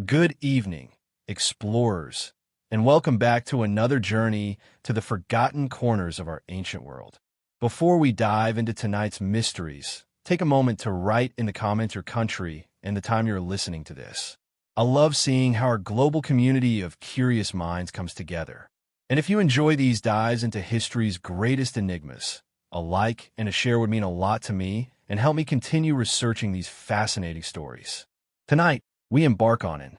Good evening, explorers, and welcome back to another journey to the forgotten corners of our ancient world. Before we dive into tonight's mysteries, take a moment to write in the comments your country and the time you're listening to this. I love seeing how our global community of curious minds comes together. And if you enjoy these dives into history's greatest enigmas, a like and a share would mean a lot to me and help me continue researching these fascinating stories. Tonight, we embark on an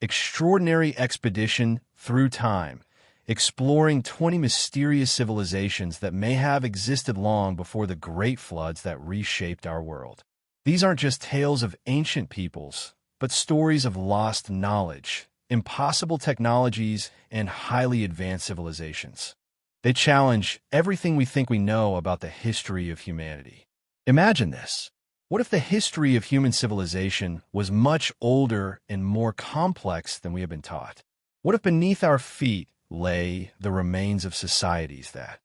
extraordinary expedition through time, exploring 20 mysterious civilizations that may have existed long before the great floods that reshaped our world. These aren't just tales of ancient peoples, but stories of lost knowledge, impossible technologies, and highly advanced civilizations. They challenge everything we think we know about the history of humanity. Imagine this. What if the history of human civilization was much older and more complex than we have been taught? What if beneath our feet lay the remains of societies that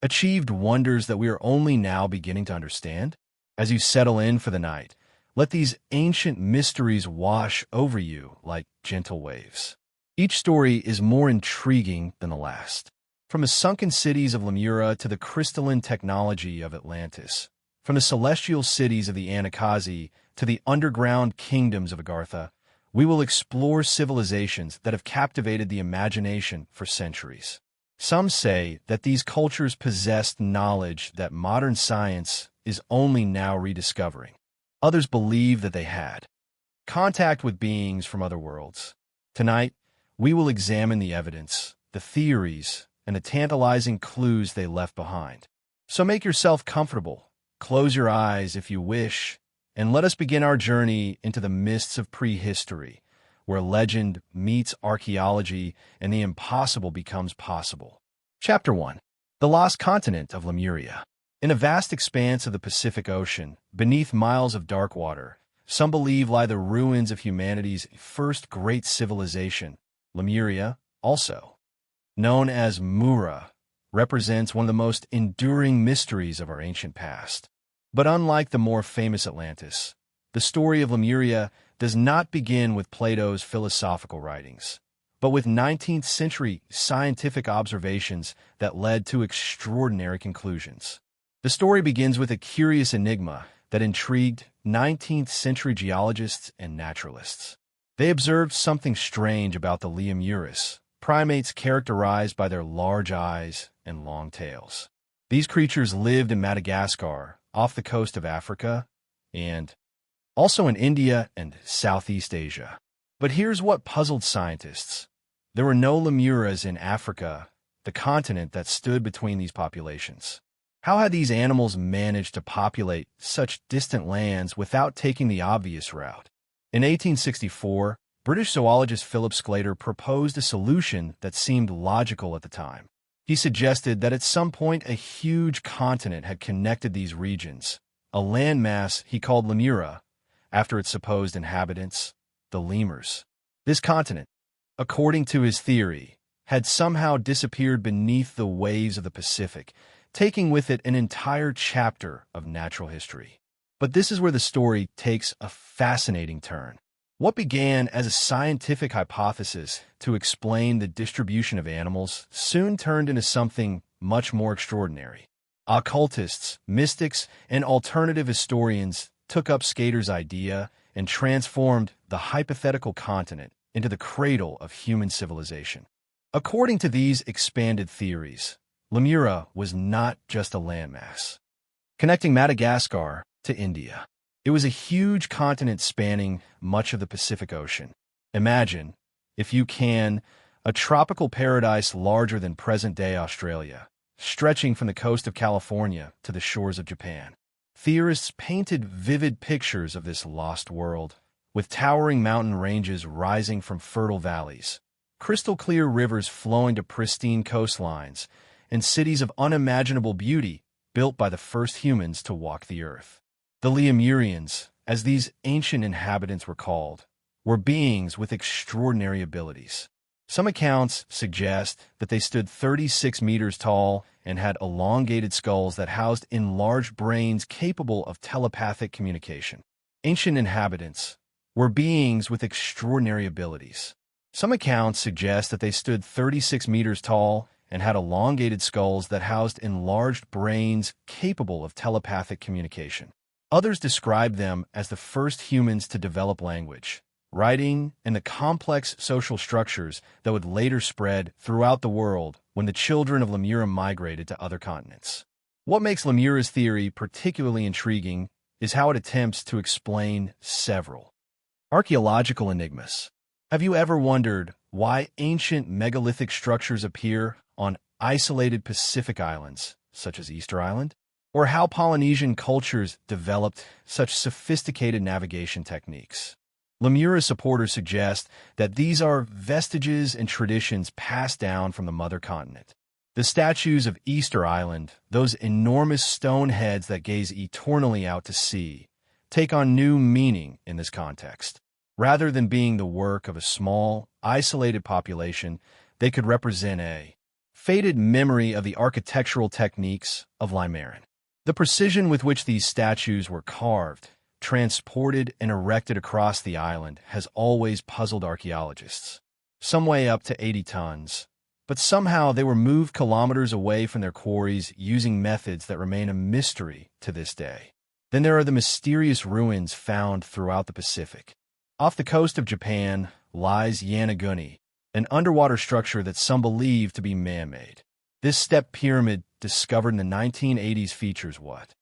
achieved wonders that we are only now beginning to understand? As you settle in for the night, let these ancient mysteries wash over you like gentle waves. Each story is more intriguing than the last. From the sunken cities of Lemura to the crystalline technology of Atlantis, from the celestial cities of the Anasazi to the underground kingdoms of Agartha, we will explore civilizations that have captivated the imagination for centuries. Some say that these cultures possessed knowledge that modern science is only now rediscovering. Others believe that they had contact with beings from other worlds. Tonight, we will examine the evidence, the theories, and the tantalizing clues they left behind. So make yourself comfortable. Close your eyes if you wish, and let us begin our journey into the mists of prehistory, where legend meets archaeology and the impossible becomes possible. Chapter 1. The Lost Continent of Lemuria. In a vast expanse of the Pacific Ocean, beneath miles of dark water, some believe lie the ruins of humanity's first great civilization. Lemuria, also known as Mura, represents one of the most enduring mysteries of our ancient past. But unlike the more famous Atlantis, the story of Lemuria does not begin with Plato's philosophical writings, but with 19th century scientific observations that led to extraordinary conclusions. The story begins with a curious enigma that intrigued 19th century geologists and naturalists. They observed something strange about the Lemurus, primates characterized by their large eyes and long tails. These creatures lived in Madagascar, off the coast of Africa, and also in India and Southeast Asia. But here's what puzzled scientists. There were no Lemuras in Africa, the continent that stood between these populations. How had these animals managed to populate such distant lands without taking the obvious route? In 1864, British zoologist Philip Sclater proposed a solution that seemed logical at the time. He suggested that at some point a huge continent had connected these regions, a landmass he called Lemura, after its supposed inhabitants, the lemurs. This continent, according to his theory, had somehow disappeared beneath the waves of the Pacific, taking with it an entire chapter of natural history. But this is where the story takes a fascinating turn. What began as a scientific hypothesis to explain the distribution of animals soon turned into something much more extraordinary. Occultists, mystics, and alternative historians took up Sclater's idea and transformed the hypothetical continent into the cradle of human civilization. According to these expanded theories, Lemura was not just a landmass connecting Madagascar to India. It was a huge continent spanning much of the Pacific Ocean. Imagine, if you can, a tropical paradise larger than present-day Australia, stretching from the coast of California to the shores of Japan. Theorists painted vivid pictures of this lost world, with towering mountain ranges rising from fertile valleys, crystal-clear rivers flowing to pristine coastlines, and cities of unimaginable beauty built by the first humans to walk the earth. The Lemurians, as these ancient inhabitants were called, were beings with extraordinary abilities. Some accounts suggest that they stood 36 meters tall and had elongated skulls that housed enlarged brains capable of telepathic communication. Ancient inhabitants, were beings with extraordinary abilities. Some accounts suggest that they stood 36 meters tall and had elongated skulls that housed enlarged brains capable of telepathic communication. Others describe them as the first humans to develop language, writing, and the complex social structures that would later spread throughout the world when the children of Lemura migrated to other continents. What makes Lemura's theory particularly intriguing is how it attempts to explain several archaeological enigmas. Have you ever wondered why ancient megalithic structures appear on isolated Pacific islands, such as Easter Island? Or how Polynesian cultures developed such sophisticated navigation techniques? Lemura's supporters suggest that these are vestiges and traditions passed down from the mother continent. The statues of Easter Island, those enormous stone heads that gaze eternally out to sea, take on new meaning in this context. Rather than being the work of a small, isolated population, they could represent a faded memory of the architectural techniques of Limeran. The precision with which these statues were carved, transported, and erected across the island has always puzzled archaeologists. Some weigh up to 80 tons, but somehow they were moved kilometers away from their quarries using methods that remain a mystery to this day. Then there are the mysterious ruins found throughout the Pacific. Off the coast of Japan lies Yanaguni, an underwater structure that some believe to be man-made. This step pyramid, discovered in the 1980s, features what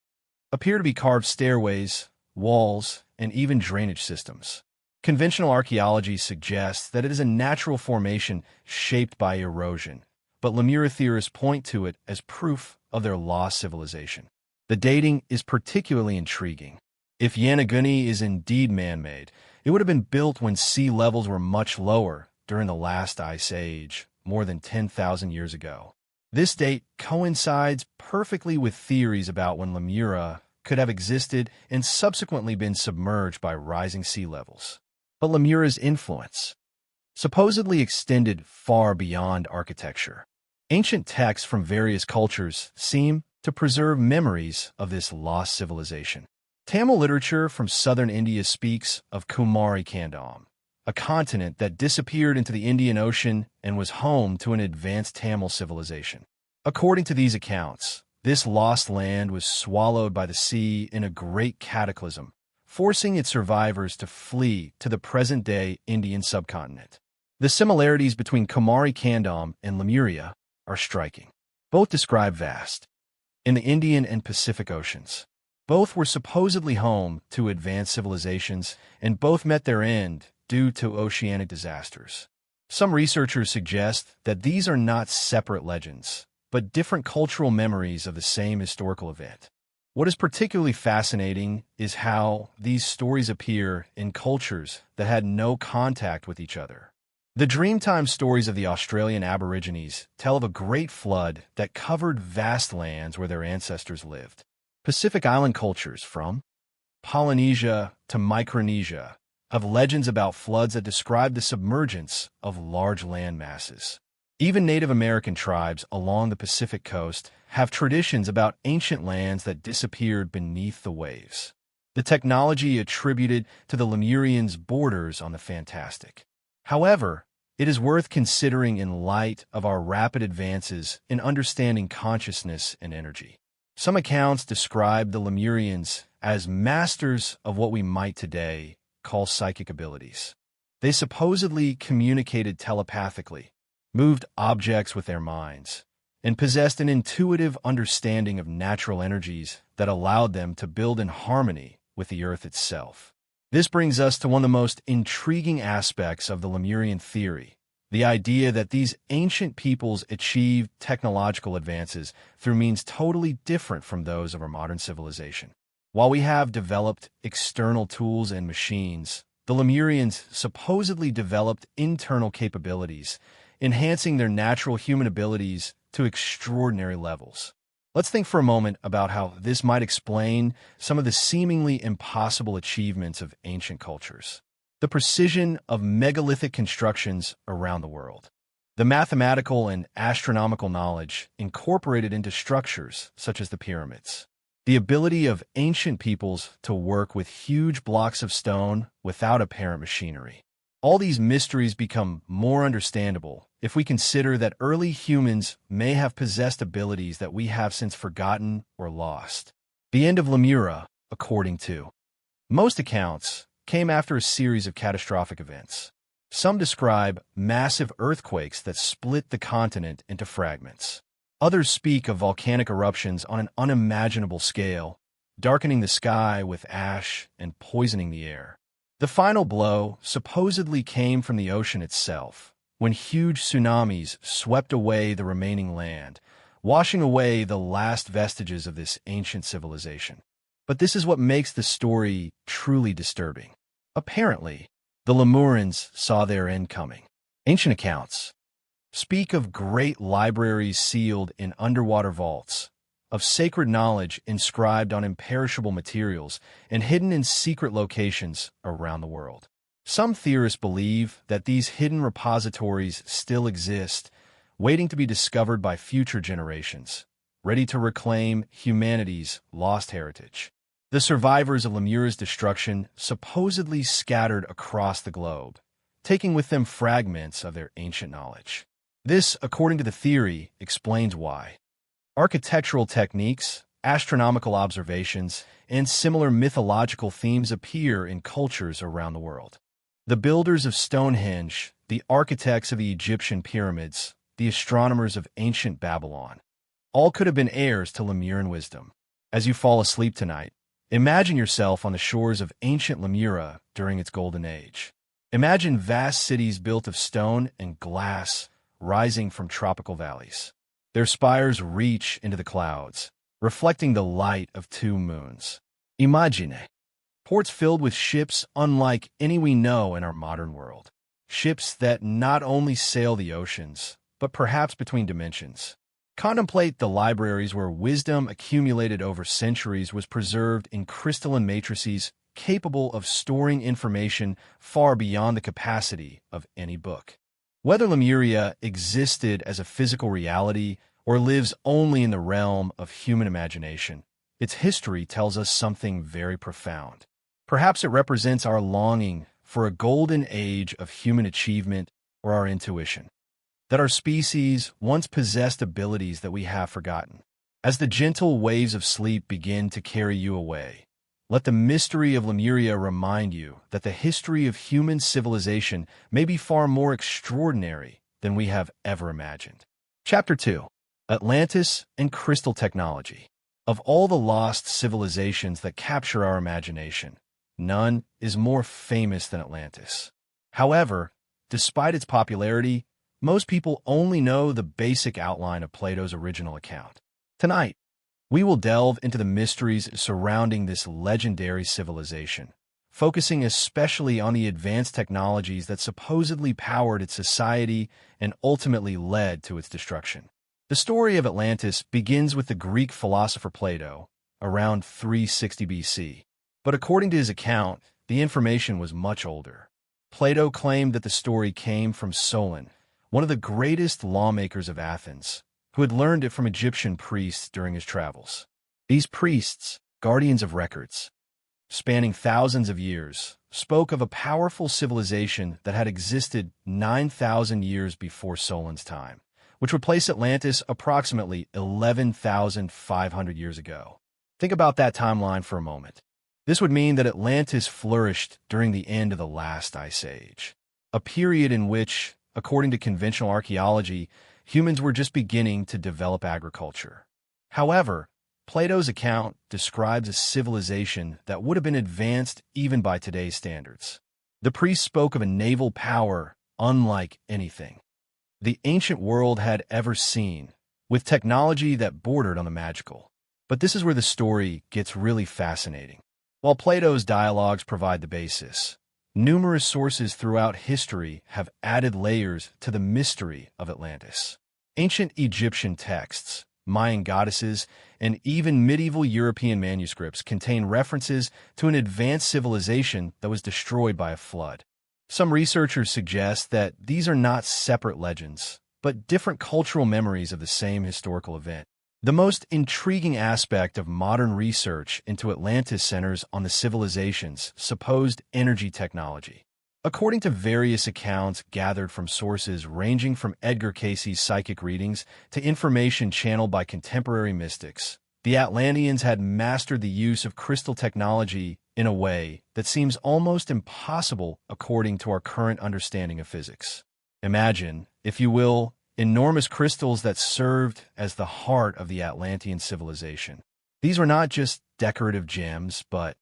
appear to be carved stairways, walls, and even drainage systems. Conventional archaeology suggests that it is a natural formation shaped by erosion, but Lemura theorists point to it as proof of their lost civilization. The dating is particularly intriguing. If Yanaguni is indeed man-made, it would have been built when sea levels were much lower during the last ice age, more than 10,000 years ago. This date coincides perfectly with theories about when Lemura could have existed and subsequently been submerged by rising sea levels. But Lemura's influence supposedly extended far beyond architecture. Ancient texts from various cultures seem to preserve memories of this lost civilization. Tamil literature from southern India speaks of Kumari Kandam, a continent that disappeared into the Indian Ocean and was home to an advanced Tamil civilization. According to these accounts, this lost land was swallowed by the sea in a great cataclysm, forcing its survivors to flee to the present-day Indian subcontinent. The similarities between Kumari Kandam and Lemuria are striking. Both describe vast in the Indian and Pacific Oceans. Both were supposedly home to advanced civilizations, and both met their end due to oceanic disasters. Some researchers suggest that these are not separate legends, but different cultural memories of the same historical event. What is particularly fascinating is how these stories appear in cultures that had no contact with each other. The Dreamtime stories of the Australian Aborigines tell of a great flood that covered vast lands where their ancestors lived. Pacific Island cultures, from Polynesia to Micronesia, have legends about floods that describe the submergence of large land masses. Even Native American tribes along the Pacific coast have traditions about ancient lands that disappeared beneath the waves. The technology attributed to the Lemurians borders on the fantastic. However, it is worth considering in light of our rapid advances in understanding consciousness and energy. Some accounts describe the Lemurians as masters of what we might today call psychic abilities. They supposedly communicated telepathically, moved objects with their minds, and possessed an intuitive understanding of natural energies that allowed them to build in harmony with the earth itself. This brings us to one of the most intriguing aspects of the Lemurian theory, the idea that these ancient peoples achieved technological advances through means totally different from those of our modern civilization. While we have developed external tools and machines, the Lemurians supposedly developed internal capabilities, enhancing their natural human abilities to extraordinary levels. Let's think for a moment about how this might explain some of the seemingly impossible achievements of ancient cultures. The precision of megalithic constructions around the world. The mathematical and astronomical knowledge incorporated into structures such as the pyramids. the ability of ancient peoples to work with huge blocks of stone without apparent machinery. All these mysteries become more understandable if we consider that early humans may have possessed abilities that we have since forgotten or lost. The end of Lemura, according to most accounts, came after a series of catastrophic events. Some describe massive earthquakes that split the continent into fragments. Others speak of volcanic eruptions on an unimaginable scale, darkening the sky with ash and poisoning the air. The final blow supposedly came from the ocean itself, when huge tsunamis swept away the remaining land, washing away the last vestiges of this ancient civilization. But this is what makes the story truly disturbing. Apparently, the Lemurians saw their end coming. Ancient accounts speak of great libraries sealed in underwater vaults, of sacred knowledge inscribed on imperishable materials and hidden in secret locations around the world. Some theorists believe that these hidden repositories still exist, waiting to be discovered by future generations, ready to reclaim humanity's lost heritage. The survivors of Lemura's destruction supposedly scattered across the globe, taking with them fragments of their ancient knowledge. This, according to the theory, explains why architectural techniques, astronomical observations, and similar mythological themes appear in cultures around the world. The builders of Stonehenge, the architects of the Egyptian pyramids, the astronomers of ancient Babylon, all could have been heirs to Lemuran wisdom. As you fall asleep tonight, imagine yourself on the shores of ancient Lemura during its golden age. Imagine vast cities built of stone and glass rising from tropical valleys. Their spires reach into the clouds, reflecting the light of two moons. Imagine ports filled with ships unlike any we know in our modern world. Ships that not only sail the oceans, but perhaps between dimensions. Contemplate the libraries where wisdom accumulated over centuries was preserved in crystalline matrices capable of storing information far beyond the capacity of any book. Whether Lemuria existed as a physical reality or lives only in the realm of human imagination, its history tells us something very profound. Perhaps it represents our longing for a golden age of human achievement or our intuition, that our species once possessed abilities that we have forgotten. As the gentle waves of sleep begin to carry you away, let the mystery of Lemuria remind you that the history of human civilization may be far more extraordinary than we have ever imagined. Chapter 2. Atlantis and Crystal Technology. Of all the lost civilizations that capture our imagination, none is more famous than Atlantis. However, despite its popularity, most people only know the basic outline of Plato's original account. Tonight, we will delve into the mysteries surrounding this legendary civilization, focusing especially on the advanced technologies that supposedly powered its society and ultimately led to its destruction. The story of Atlantis begins with the Greek philosopher Plato, around 360 BC. But according to his account, the information was much older. Plato claimed that the story came from Solon, one of the greatest lawmakers of Athens, who had learned it from Egyptian priests during his travels. These priests, guardians of records, spanning thousands of years, spoke of a powerful civilization that had existed 9,000 years before Solon's time, which would place Atlantis approximately 11,500 years ago. Think about that timeline for a moment. This would mean that Atlantis flourished during the end of the last ice age, a period in which, according to conventional archaeology, humans were just beginning to develop agriculture. However, Plato's account describes a civilization that would have been advanced even by today's standards. The priest spoke of a naval power unlike anything the ancient world had ever seen, with technology that bordered on the magical. But this is where the story gets really fascinating. While Plato's dialogues provide the basis, numerous sources throughout history have added layers to the mystery of Atlantis. Ancient Egyptian texts, Mayan goddesses, and even medieval European manuscripts contain references to an advanced civilization that was destroyed by a flood. Some researchers suggest that these are not separate legends, but different cultural memories of the same historical event. The most intriguing aspect of modern research into Atlantis centers on the civilization's supposed energy technology. According to various accounts gathered from sources ranging from Edgar Cayce's psychic readings to information channeled by contemporary mystics, the Atlanteans had mastered the use of crystal technology in a way that seems almost impossible according to our current understanding of physics. Imagine, if you will, enormous crystals that served as the heart of the Atlantean civilization. These were not just decorative gems, but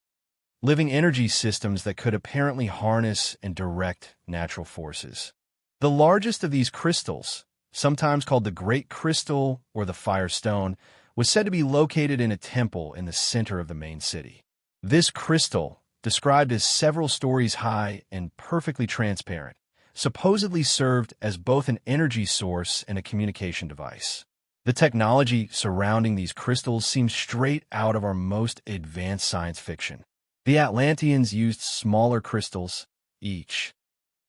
living energy systems that could apparently harness and direct natural forces. The largest of these crystals, sometimes called the Great Crystal or the Firestone, was said to be located in a temple in the center of the main city. This crystal, described as several stories high and perfectly transparent, supposedly served as both an energy source and a communication device. The technology surrounding these crystals seems straight out of our most advanced science fiction. The Atlanteans used smaller crystals, each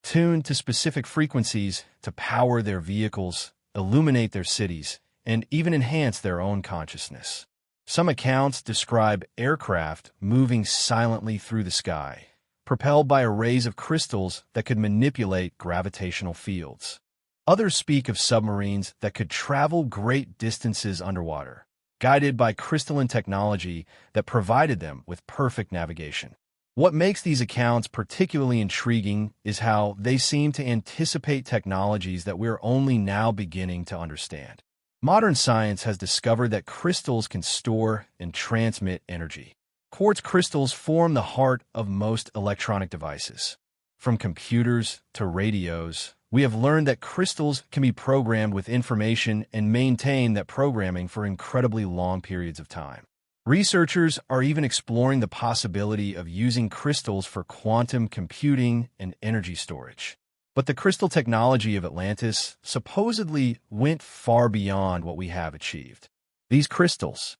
tuned to specific frequencies, to power their vehicles, illuminate their cities, and even enhance their own consciousness. Some accounts describe aircraft moving silently through the sky, propelled by arrays of crystals that could manipulate gravitational fields. Others speak of submarines that could travel great distances underwater, guided by crystalline technology that provided them with perfect navigation. What makes these accounts particularly intriguing is how they seem to anticipate technologies that we're only now beginning to understand. Modern science has discovered that crystals can store and transmit energy. Quartz crystals form the heart of most electronic devices. From computers to radios, we have learned that crystals can be programmed with information and maintain that programming for incredibly long periods of time. Researchers are even exploring the possibility of using crystals for quantum computing and energy storage. But the crystal technology of Atlantis supposedly went far beyond what we have achieved. These crystals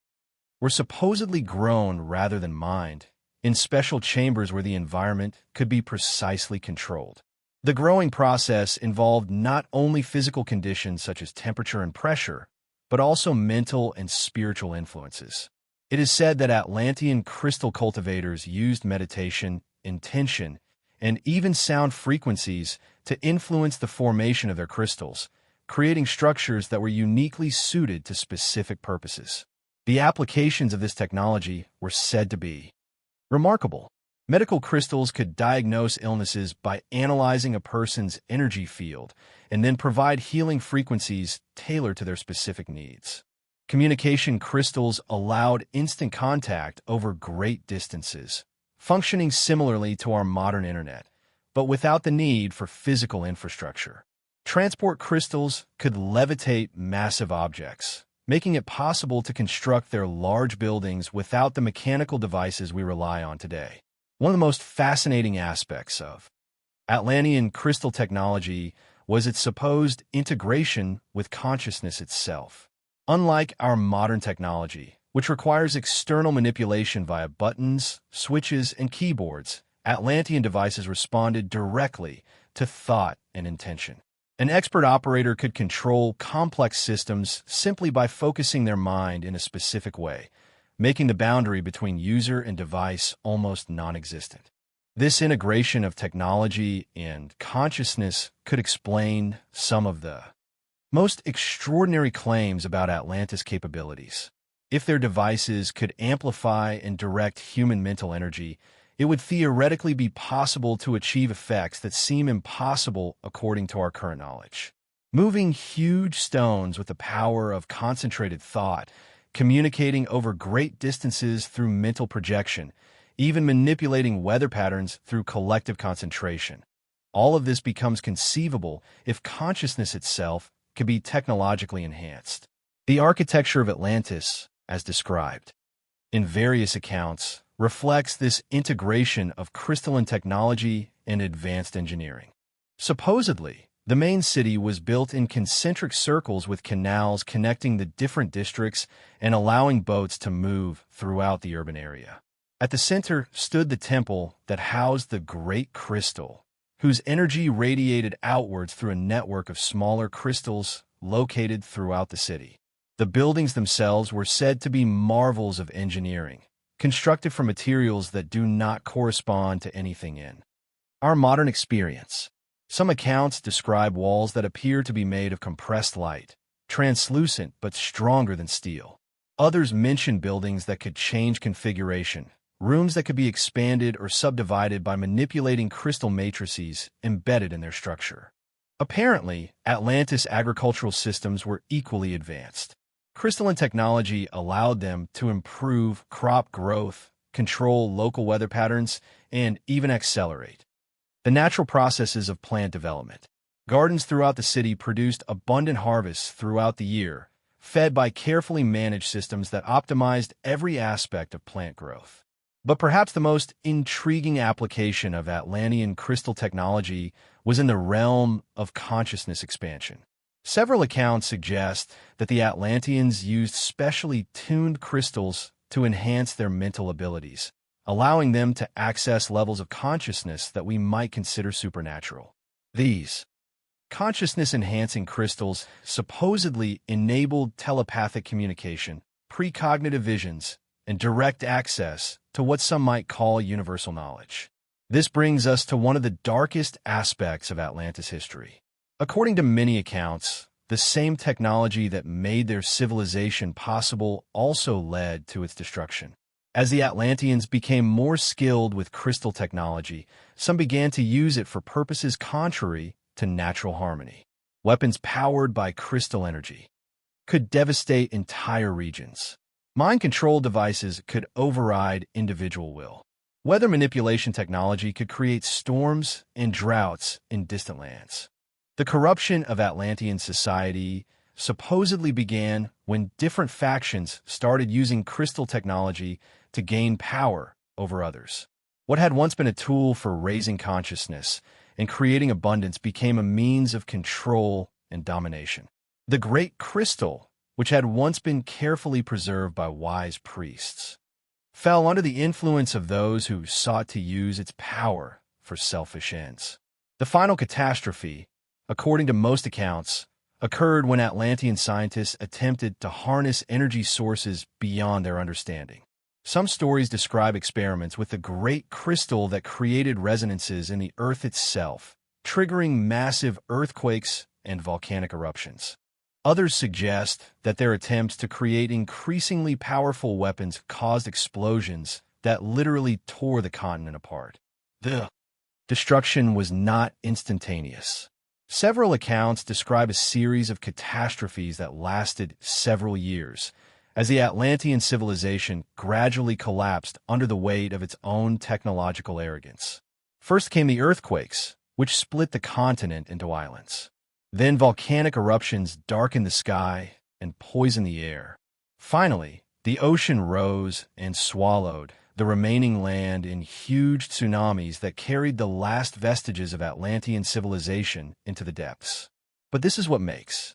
were supposedly grown rather than mined, in special chambers where the environment could be precisely controlled. The growing process involved not only physical conditions such as temperature and pressure, but also mental and spiritual influences. It is said that Atlantean crystal cultivators used meditation, intention, and even sound frequencies to influence the formation of their crystals, creating structures that were uniquely suited to specific purposes. The applications of this technology were said to be remarkable. Medical crystals could diagnose illnesses by analyzing a person's energy field and then provide healing frequencies tailored to their specific needs. Communication crystals allowed instant contact over great distances, functioning similarly to our modern internet, but without the need for physical infrastructure. Transport crystals could levitate massive objects, making it possible to construct their large buildings without the mechanical devices we rely on today. One of the most fascinating aspects of Atlantean crystal technology was its supposed integration with consciousness itself. Unlike our modern technology, which requires external manipulation via buttons, switches, and keyboards, Atlantean devices responded directly to thought and intention. An expert operator could control complex systems simply by focusing their mind in a specific way, making the boundary between user and device almost non-existent. This integration of technology and consciousness could explain some of the most extraordinary claims about Atlantis' capabilities. If their devices could amplify and direct human mental energy, it would theoretically be possible to achieve effects that seem impossible according to our current knowledge. Moving huge stones with the power of concentrated thought, communicating over great distances through mental projection, even manipulating weather patterns through collective concentration. All of this becomes conceivable if consciousness itself could be technologically enhanced. The architecture of Atlantis, as described in various accounts, reflects this integration of crystalline technology and advanced engineering. Supposedly, the main city was built in concentric circles with canals connecting the different districts and allowing boats to move throughout the urban area. At the center stood the temple that housed the Great Crystal, whose energy radiated outwards through a network of smaller crystals located throughout the city. The buildings themselves were said to be marvels of engineering, constructed from materials that do not correspond to anything in our modern experience. Some accounts describe walls that appear to be made of compressed light, translucent but stronger than steel. Others mention buildings that could change configuration, rooms that could be expanded or subdivided by manipulating crystal matrices embedded in their structure. Apparently, Atlantis' agricultural systems were equally advanced. Crystalline technology allowed them to improve crop growth, control local weather patterns, and even accelerate the natural processes of plant development. Gardens throughout the city produced abundant harvests throughout the year, fed by carefully managed systems that optimized every aspect of plant growth. But perhaps the most intriguing application of Atlantean crystal technology was in the realm of consciousness expansion. Several accounts suggest that the Atlanteans used specially tuned crystals to enhance their mental abilities, allowing them to access levels of consciousness that we might consider supernatural. These consciousness-enhancing crystals supposedly enabled telepathic communication, precognitive visions, and direct access to what some might call universal knowledge. This brings us to one of the darkest aspects of Atlantis history. According to many accounts, the same technology that made their civilization possible also led to its destruction. As the Atlanteans became more skilled with crystal technology, some began to use it for purposes contrary to natural harmony. Weapons powered by crystal energy could devastate entire regions. Mind control devices could override individual will. Weather manipulation technology could create storms and droughts in distant lands. The corruption of Atlantean society supposedly began when different factions started using crystal technology to gain power over others. What had once been a tool for raising consciousness and creating abundance became a means of control and domination. The Great Crystal, which had once been carefully preserved by wise priests, fell under the influence of those who sought to use its power for selfish ends. The final catastrophe, according to most accounts, occurred when Atlantean scientists attempted to harness energy sources beyond their understanding. Some stories describe experiments with the Great Crystal that created resonances in the Earth itself, triggering massive earthquakes and volcanic eruptions. Others suggest that their attempts to create increasingly powerful weapons caused explosions that literally tore the continent apart. The destruction was not instantaneous. Several accounts describe a series of catastrophes that lasted several years, as the Atlantean civilization gradually collapsed under the weight of its own technological arrogance. First came the earthquakes, which split the continent into islands. Then volcanic eruptions darkened the sky and poisoned the air. Finally, the ocean rose and swallowed the remaining land in huge tsunamis that carried the last vestiges of Atlantean civilization into the depths. But this is what makes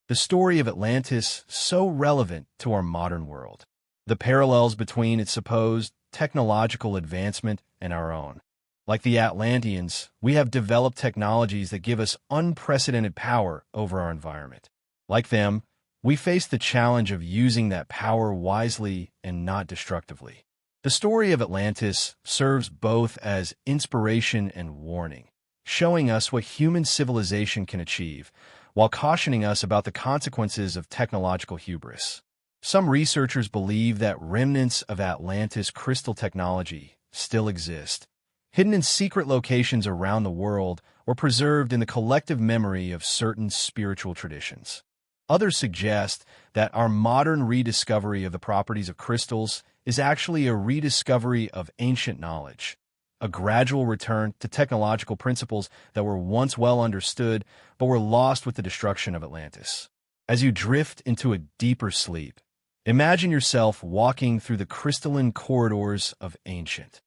the story of Atlantis so relevant to our modern world: the parallels between its supposed technological advancement and our own. Like the Atlanteans, we have developed technologies that give us unprecedented power over our environment. Like them, we face the challenge of using that power wisely and not destructively. The story of Atlantis serves both as inspiration and warning, showing us what human civilization can achieve, while cautioning us about the consequences of technological hubris. Some researchers believe that remnants of Atlantis crystal technology still exist, hidden in secret locations around the world or preserved in the collective memory of certain spiritual traditions. Others suggest that our modern rediscovery of the properties of crystals is actually a rediscovery of ancient knowledge, a gradual return to technological principles that were once well understood but were lost with the destruction of Atlantis. As you drift into a deeper sleep, imagine yourself walking through the crystalline corridors of ancient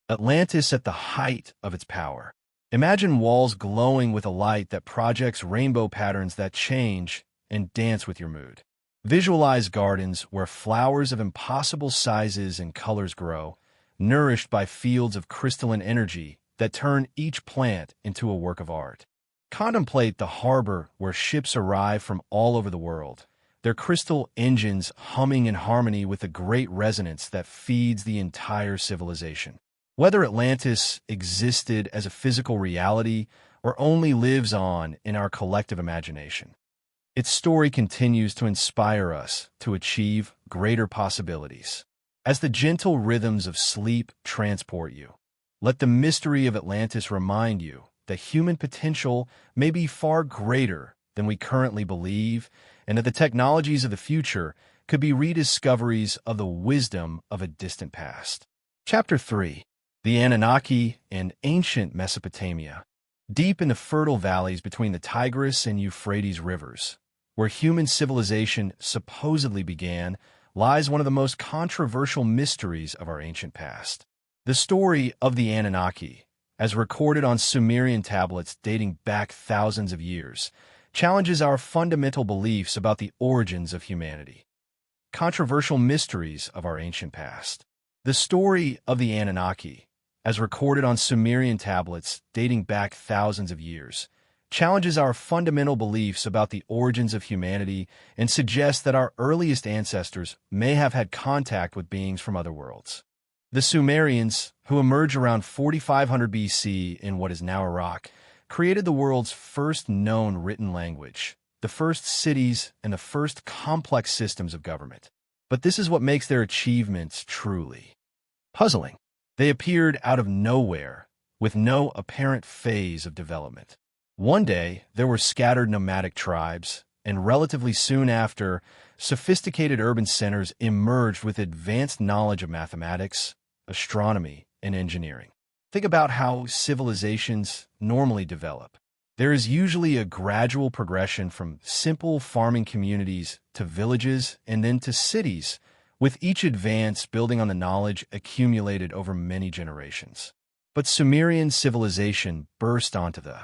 Atlantis at the height of its power. Imagine walls glowing with a light that projects rainbow patterns that change and dance with your mood. Visualize gardens where flowers of impossible sizes and colors grow, nourished by fields of crystalline energy that turn each plant into a work of art. Contemplate the harbor where ships arrive from all over the world, their crystal engines humming in harmony with a great resonance that feeds the entire civilization. Whether Atlantis existed as a physical reality or only lives on in our collective imagination, its story continues to inspire us to achieve greater possibilities. As the gentle rhythms of sleep transport you, let the mystery of Atlantis remind you that human potential may be far greater than we currently believe, and that the technologies of the future could be rediscoveries of the wisdom of a distant past. Chapter 3. The Anunnaki and Ancient Mesopotamia. Deep in the fertile valleys between the Tigris and Euphrates rivers, where human civilization supposedly began, lies one of the most controversial mysteries of our ancient past. The story of the Anunnaki, as recorded on Sumerian tablets dating back thousands of years, challenges our fundamental beliefs about the origins of humanity. Controversial mysteries of our ancient past. The story of the Anunnaki, as recorded on Sumerian tablets dating back thousands of years, challenges our fundamental beliefs about the origins of humanity and suggests that our earliest ancestors may have had contact with beings from other worlds. The Sumerians, who emerged around 4500 BC in what is now Iraq, created the world's first known written language, the first cities, and the first complex systems of government. But this is what makes their achievements truly puzzling. They appeared out of nowhere, with no apparent phase of development. One day, there were scattered nomadic tribes, and relatively soon after, sophisticated urban centers emerged with advanced knowledge of mathematics, astronomy, and engineering. Think about how civilizations normally develop. There is usually a gradual progression from simple farming communities to villages and then to cities, with each advance building on the knowledge accumulated over many generations. But Sumerian civilization burst onto the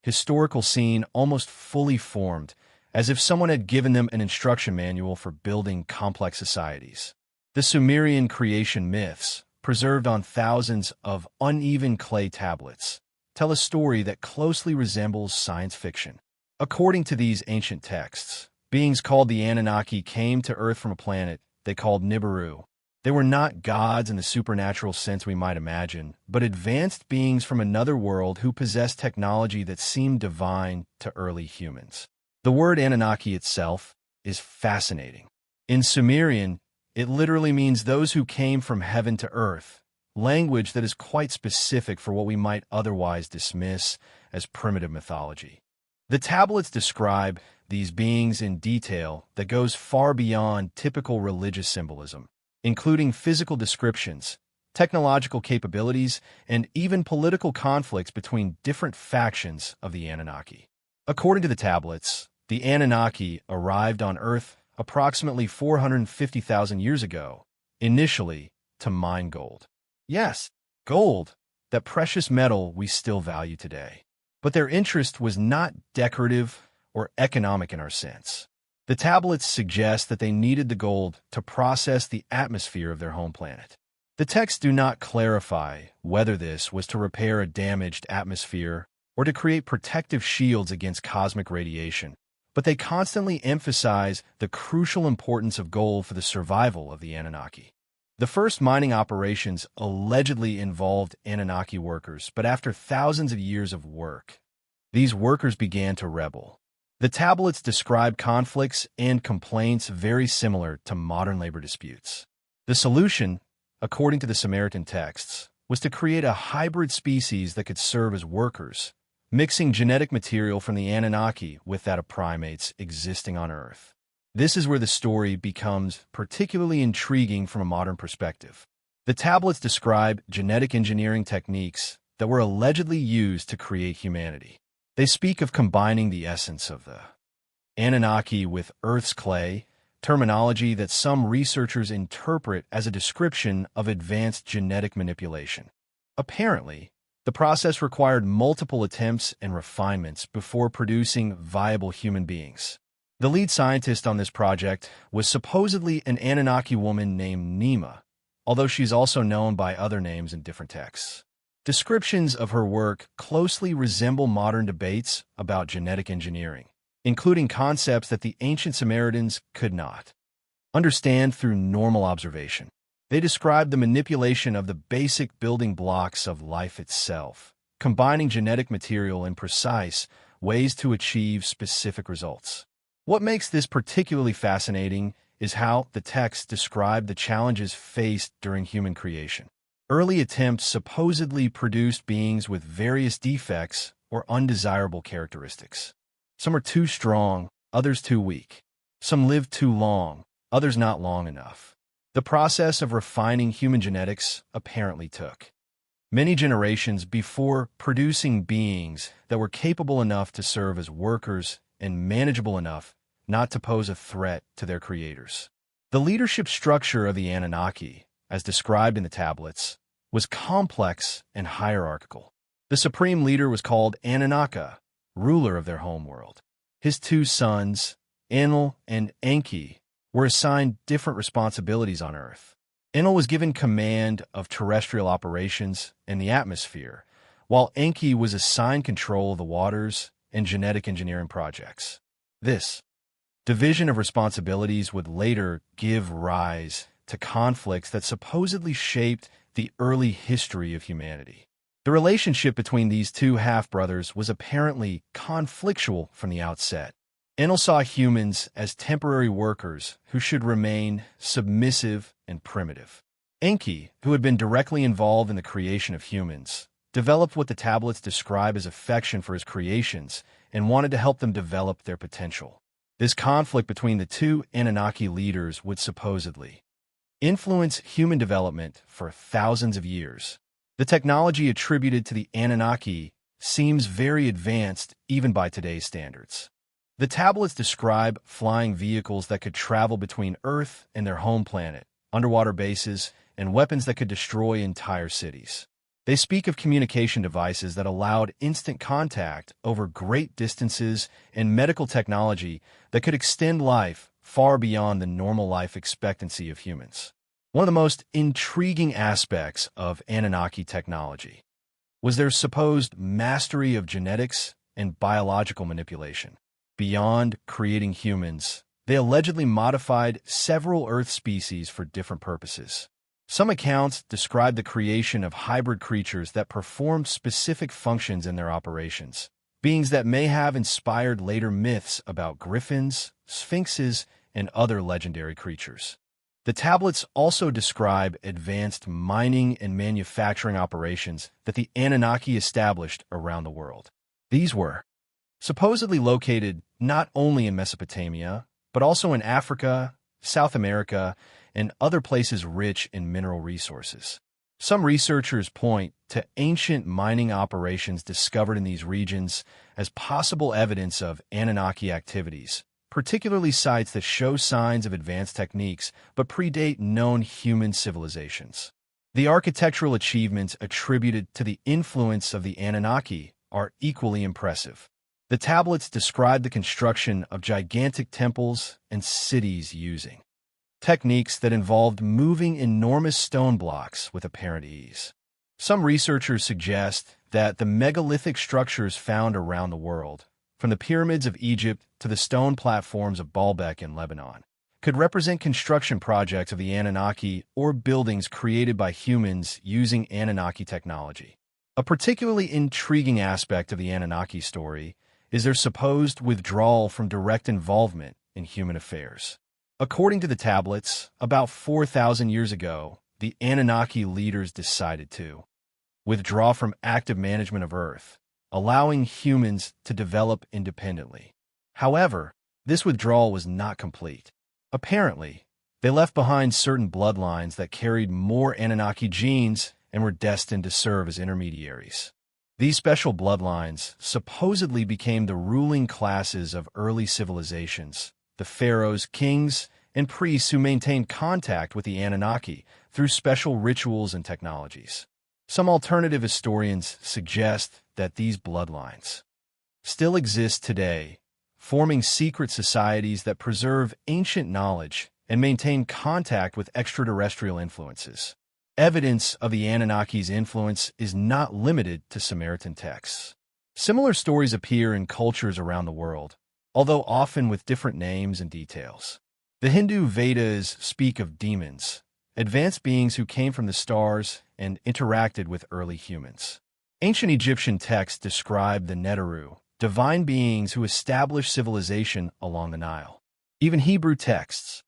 historical scene almost fully formed, as if someone had given them an instruction manual for building complex societies. The Sumerian creation myths, preserved on thousands of uneven clay tablets, tell a story that closely resembles science fiction. According to these ancient texts, beings called the Anunnaki came to Earth from a planet they called Nibiru. They were not gods in the supernatural sense we might imagine, but advanced beings from another world who possessed technology that seemed divine to early humans. The word Anunnaki itself is fascinating. In Sumerian, it literally means those who came from heaven to earth, language that is quite specific for what we might otherwise dismiss as primitive mythology. The tablets describe these beings in detail that goes far beyond typical religious symbolism, including physical descriptions, technological capabilities, and even political conflicts between different factions of the Anunnaki. According to the tablets, the Anunnaki arrived on Earth approximately 450,000 years ago, initially to mine gold. Yes, gold, that precious metal we still value today. But their interest was not decorative or economic in our sense. The tablets suggest that they needed the gold to process the atmosphere of their home planet. The texts do not clarify whether this was to repair a damaged atmosphere or to create protective shields against cosmic radiation, but they constantly emphasize the crucial importance of gold for the survival of the Anunnaki. The first mining operations allegedly involved Anunnaki workers, but after thousands of years of work, these workers began to rebel. The tablets describe conflicts and complaints very similar to modern labor disputes. The solution, according to the Samaritan texts, was to create a hybrid species that could serve as workers, mixing genetic material from the Anunnaki with that of primates existing on Earth. This is where the story becomes particularly intriguing from a modern perspective. The tablets describe genetic engineering techniques that were allegedly used to create humanity. They speak of combining the essence of the Anunnaki with Earth's clay, terminology that some researchers interpret as a description of advanced genetic manipulation. Apparently, the process required multiple attempts and refinements before producing viable human beings. The lead scientist on this project was supposedly an Anunnaki woman named Nema, although she's also known by other names in different texts. Descriptions of her work closely resemble modern debates about genetic engineering. including concepts that the ancient Samaritans could not understand through normal observation. They described the manipulation of the basic building blocks of life itself, combining genetic material in precise ways to achieve specific results. What makes this particularly fascinating is how the text described the challenges faced during human creation. Early attempts supposedly produced beings with various defects or undesirable characteristics. Some are too strong, others too weak. Some lived too long, others not long enough. The process of refining human genetics apparently took many generations before producing beings that were capable enough to serve as workers and manageable enough not to pose a threat to their creators. The leadership structure of the Anunnaki, as described in the tablets, was complex and hierarchical. The supreme leader was called Anunnaka, ruler of their homeworld. His two sons, Enlil and Enki, were assigned different responsibilities on Earth. Enlil was given command of terrestrial operations and the atmosphere, while Enki was assigned control of the waters and genetic engineering projects. This division of responsibilities would later give rise to conflicts that supposedly shaped the early history of humanity. The relationship between these two half-brothers was apparently conflictual from the outset. Enlil saw humans as temporary workers who should remain submissive and primitive. Enki, who had been directly involved in the creation of humans, developed what the tablets describe as affection for his creations and wanted to help them develop their potential. This conflict between the two Anunnaki leaders would supposedly influence human development for thousands of years. The technology attributed to the Anunnaki seems very advanced even by today's standards. The tablets describe flying vehicles that could travel between Earth and their home planet, underwater bases, and weapons that could destroy entire cities. They speak of communication devices that allowed instant contact over great distances and medical technology that could extend life far beyond the normal life expectancy of humans. One of the most intriguing aspects of Anunnaki technology was their supposed mastery of genetics and biological manipulation. Beyond creating humans, they allegedly modified several Earth species for different purposes. Some accounts describe the creation of hybrid creatures that performed specific functions in their operations, beings that may have inspired later myths about griffins, sphinxes, and other legendary creatures. The tablets also describe advanced mining and manufacturing operations that the Anunnaki established around the world. These were supposedly located not only in Mesopotamia, but also in Africa, South America, and other places rich in mineral resources. Some researchers point to ancient mining operations discovered in these regions as possible evidence of Anunnaki activities, particularly sites that show signs of advanced techniques but predate known human civilizations. The architectural achievements attributed to the influence of the Anunnaki are equally impressive. The tablets describe the construction of gigantic temples and cities using techniques that involved moving enormous stone blocks with apparent ease. Some researchers suggest that the megalithic structures found around the world, from the pyramids of Egypt to the stone platforms of Baalbek in Lebanon, could represent construction projects of the Anunnaki or buildings created by humans using Anunnaki technology. A particularly intriguing aspect of the Anunnaki story is their supposed withdrawal from direct involvement in human affairs. According to the tablets, about 4,000 years ago, the Anunnaki leaders decided to withdraw from active management of Earth, allowing humans to develop independently. However, this withdrawal was not complete. Apparently, they left behind certain bloodlines that carried more Anunnaki genes and were destined to serve as intermediaries. These special bloodlines supposedly became the ruling classes of early civilizations, the pharaohs, kings, and priests who maintained contact with the Anunnaki through special rituals and technologies. Some alternative historians suggest that these bloodlines still exist today, forming secret societies that preserve ancient knowledge and maintain contact with extraterrestrial influences. Evidence of the Anunnaki's influence is not limited to Samaritan texts. Similar stories appear in cultures around the world, although often with different names and details. The Hindu Vedas speak of demons, advanced beings who came from the stars and interacted with early humans. Ancient Egyptian texts describe the Neteru, divine beings who established civilization along the Nile. Even Hebrew texts,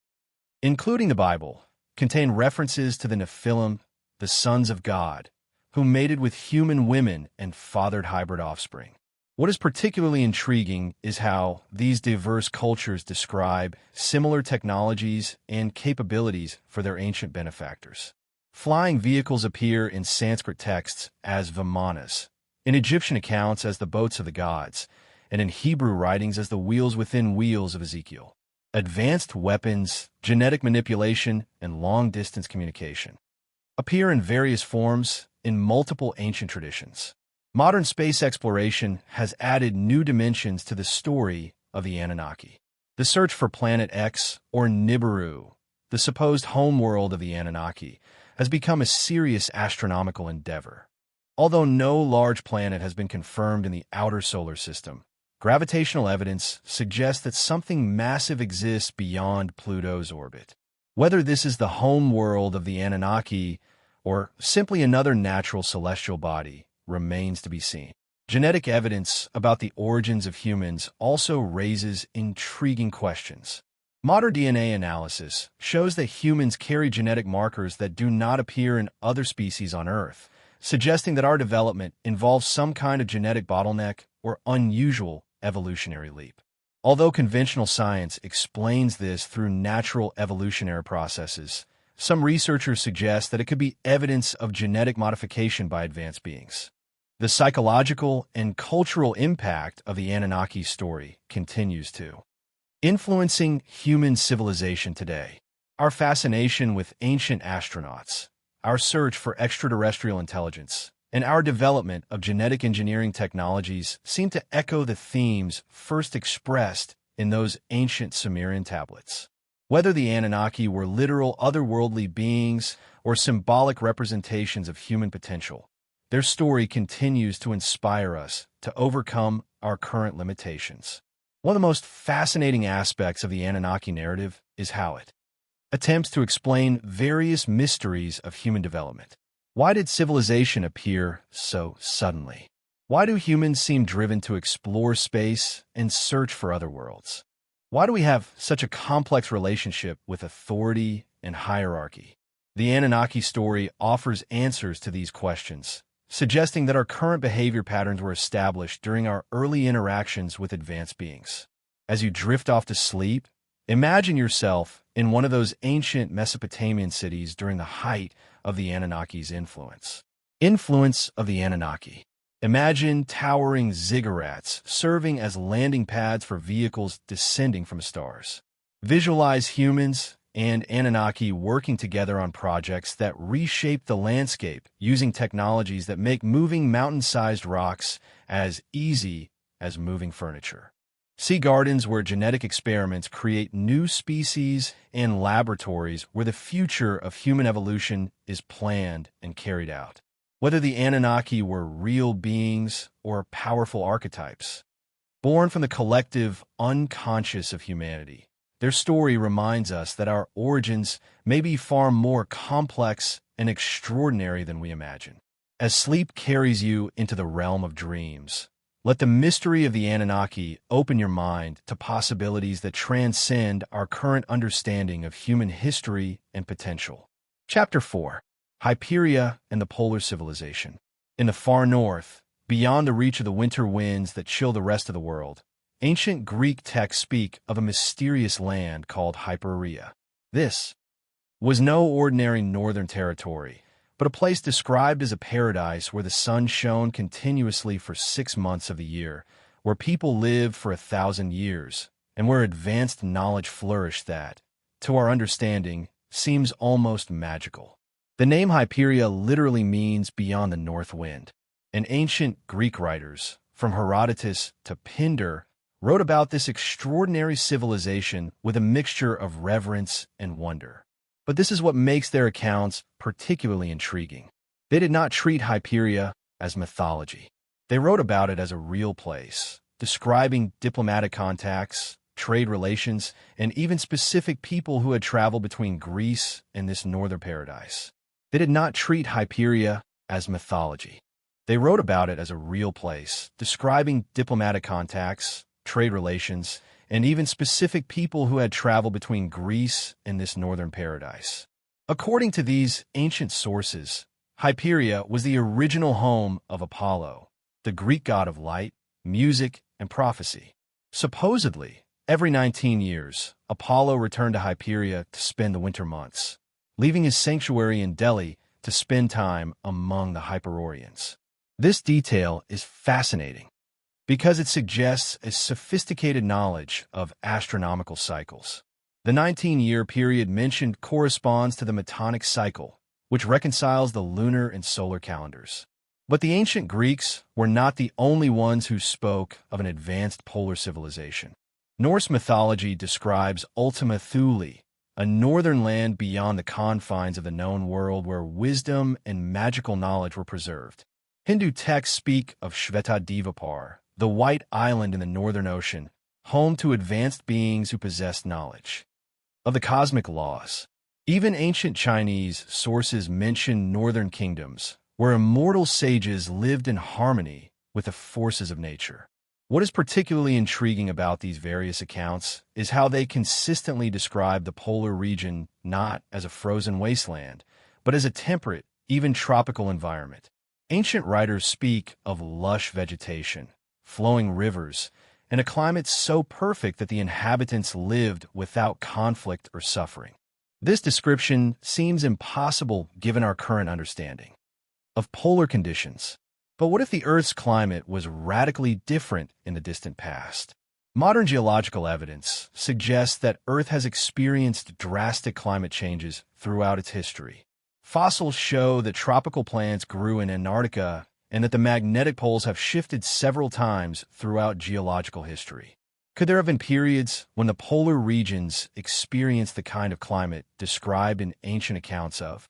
including the Bible, contain references to the Nephilim, the sons of God, who mated with human women and fathered hybrid offspring. What is particularly intriguing is how these diverse cultures describe similar technologies and capabilities for their ancient benefactors. Flying vehicles appear in Sanskrit texts as vimanas, in Egyptian accounts as the boats of the gods, and in Hebrew writings as the wheels within wheels of Ezekiel. Advanced weapons, genetic manipulation, and long-distance communication appear in various forms in multiple ancient traditions. Modern space exploration has added new dimensions to the story of the Anunnaki. The search for Planet X, or Nibiru, the supposed homeworld of the Anunnaki, has become a serious astronomical endeavor. Although no large planet has been confirmed in the outer solar system, gravitational evidence suggests that something massive exists beyond Pluto's orbit. Whether this is the homeworld of the Anunnaki or simply another natural celestial body remains to be seen. Genetic evidence about the origins of humans also raises intriguing questions. Modern DNA analysis shows that humans carry genetic markers that do not appear in other species on Earth, suggesting that our development involves some kind of genetic bottleneck or unusual evolutionary leap. Although conventional science explains this through natural evolutionary processes, some researchers suggest that it could be evidence of genetic modification by advanced beings. The psychological and cultural impact of the Anunnaki story continues to influencing human civilization today. Our fascination with ancient astronauts, our search for extraterrestrial intelligence, and our development of genetic engineering technologies seem to echo the themes first expressed in those ancient Sumerian tablets. Whether the Anunnaki were literal otherworldly beings or symbolic representations of human potential, their story continues to inspire us to overcome our current limitations. One of the most fascinating aspects of the Anunnaki narrative is how it attempts to explain various mysteries of human development. Why did civilization appear so suddenly? Why do humans seem driven to explore space and search for other worlds? Why do we have such a complex relationship with authority and hierarchy? The Anunnaki story offers answers to these questions, suggesting that our current behavior patterns were established during our early interactions with advanced beings. As you drift off to sleep, imagine yourself in one of those ancient Mesopotamian cities during the height of the Anunnaki's influence. Influence of the Anunnaki. Imagine towering ziggurats serving as landing pads for vehicles descending from stars. Visualize humans and Anunnaki working together on projects that reshape the landscape using technologies that make moving mountain-sized rocks as easy as moving furniture. See gardens where genetic experiments create new species and laboratories where the future of human evolution is planned and carried out. Whether the Anunnaki were real beings or powerful archetypes, born from the collective unconscious of humanity, their story reminds us that our origins may be far more complex and extraordinary than we imagine. As sleep carries you into the realm of dreams, let the mystery of the Anunnaki open your mind to possibilities that transcend our current understanding of human history and potential. Chapter 4. Hyperia and the Polar Civilization. In the far north, beyond the reach of the winter winds that chill the rest of the world, ancient Greek texts speak of a mysterious land called Hyperia. This was no ordinary northern territory, but a place described as a paradise where the sun shone continuously for 6 months of the year, where people lived for 1,000 years, and where advanced knowledge flourished that, to our understanding, seems almost magical. The name Hyperia literally means beyond the north wind, and ancient Greek writers, from Herodotus to Pindar, wrote about this extraordinary civilization with a mixture of reverence and wonder. But this is what makes their accounts particularly intriguing. They did not treat Hyperia as mythology. They wrote about it as a real place, describing diplomatic contacts, trade relations, and even specific people who had traveled between Greece and this northern paradise. They did not treat Hyperia as mythology. They wrote about it as a real place, describing diplomatic contacts, trade relations, and even specific people who had traveled between Greece and this northern paradise. According to these ancient sources, Hyperia was the original home of Apollo, the Greek god of light, music, and prophecy. Supposedly, every 19 years, Apollo returned to Hyperia to spend the winter months, leaving his sanctuary in Delhi to spend time among the Hyperorians. This detail is fascinating because it suggests a sophisticated knowledge of astronomical cycles. The 19-year period mentioned corresponds to the Metonic cycle, which reconciles the lunar and solar calendars. But the ancient Greeks were not the only ones who spoke of an advanced polar civilization. Norse mythology describes Ultima Thule, a northern land beyond the confines of the known world where wisdom and magical knowledge were preserved. Hindu texts speak of Shvetadvipar, the white island in the northern ocean, home to advanced beings who possessed knowledge of the cosmic laws. Even ancient Chinese sources mention northern kingdoms, where immortal sages lived in harmony with the forces of nature. What is particularly intriguing about these various accounts is how they consistently describe the polar region not as a frozen wasteland, but as a temperate, even tropical environment. Ancient writers speak of lush vegetation, flowing rivers, and a climate so perfect that the inhabitants lived without conflict or suffering. This description seems impossible given our current understanding of polar conditions. But what if the Earth's climate was radically different in the distant past? Modern geological evidence suggests that Earth has experienced drastic climate changes throughout its history. Fossils show that tropical plants grew in Antarctica and that the magnetic poles have shifted several times throughout geological history. Could there have been periods when the polar regions experienced the kind of climate described in ancient accounts of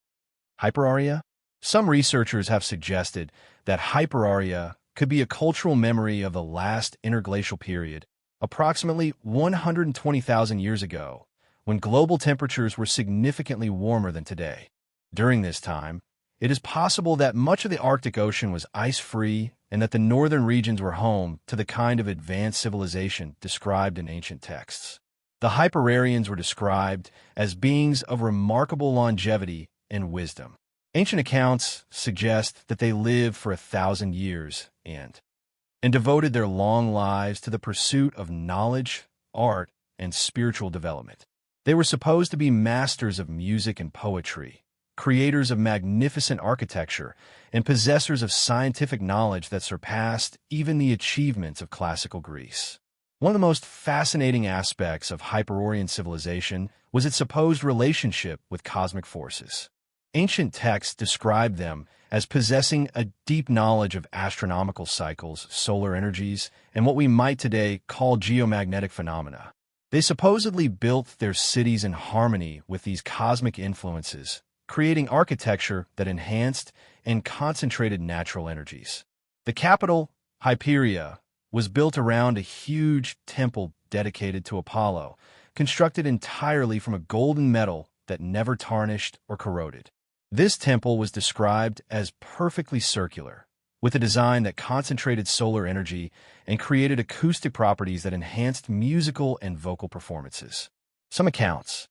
Hyperia? Some researchers have suggested that Hyperia could be a cultural memory of the last interglacial period, approximately 120,000 years ago, when global temperatures were significantly warmer than today. During this time, it is possible that much of the Arctic Ocean was ice-free and that the northern regions were home to the kind of advanced civilization described in ancient texts. The Hyperarians were described as beings of remarkable longevity and wisdom. Ancient accounts suggest that they lived for 1,000 years and devoted their long lives to the pursuit of knowledge, art, and spiritual development. They were supposed to be masters of music and poetry, creators of magnificent architecture, and possessors of scientific knowledge that surpassed even the achievements of classical Greece. One of the most fascinating aspects of Hyperorian civilization was its supposed relationship with cosmic forces. Ancient texts describe them as possessing a deep knowledge of astronomical cycles, solar energies, and what we might today call geomagnetic phenomena. They supposedly built their cities in harmony with these cosmic influences, creating architecture that enhanced and concentrated natural energies. The capital, Hyperia, was built around a huge temple dedicated to Apollo, constructed entirely from a golden metal that never tarnished or corroded. This temple was described as perfectly circular, with a design that concentrated solar energy and created acoustic properties that enhanced musical and vocal performances. Some accounts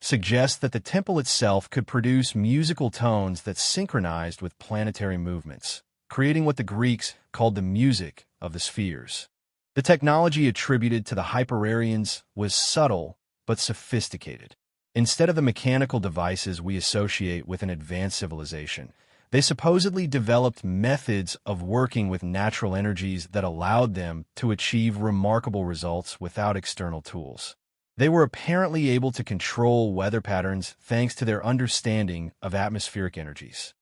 suggest that the temple itself could produce musical tones that synchronized with planetary movements, creating what the Greeks called the music of the spheres. The technology attributed to the Hyperarians was subtle but sophisticated. Instead of the mechanical devices we associate with an advanced civilization, they supposedly developed methods of working with natural energies that allowed them to achieve remarkable results without external tools. They were apparently able to control weather patterns thanks to their understanding of atmospheric energies,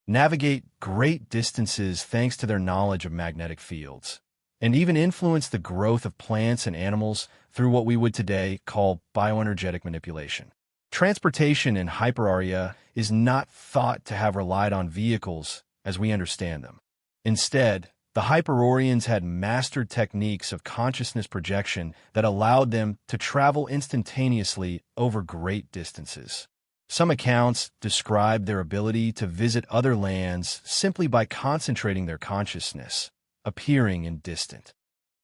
navigate great distances thanks to their knowledge of magnetic fields, and even influence the growth of plants and animals through what we would today call bioenergetic manipulation. Transportation in Hyperia is not thought to have relied on vehicles as we understand them. Instead, The Hyperorians had mastered techniques of consciousness projection that allowed them to travel instantaneously over great distances. Some accounts describe their ability to visit other lands simply by concentrating their consciousness, appearing in distant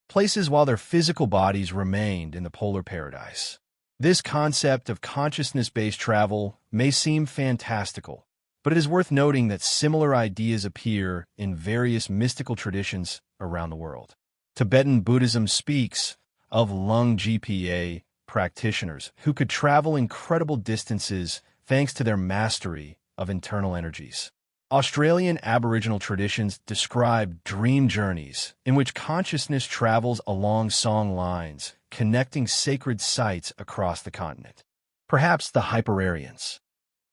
places while their physical bodies remained in the polar paradise. This concept of consciousness-based travel may seem fantastical, but it is worth noting that similar ideas appear in various mystical traditions around the world. Tibetan Buddhism speaks of lung GPA practitioners who could travel incredible distances thanks to their mastery of internal energies. Australian Aboriginal traditions describe dream journeys in which consciousness travels along song lines, connecting sacred sites across the continent. Perhaps the Hyperarians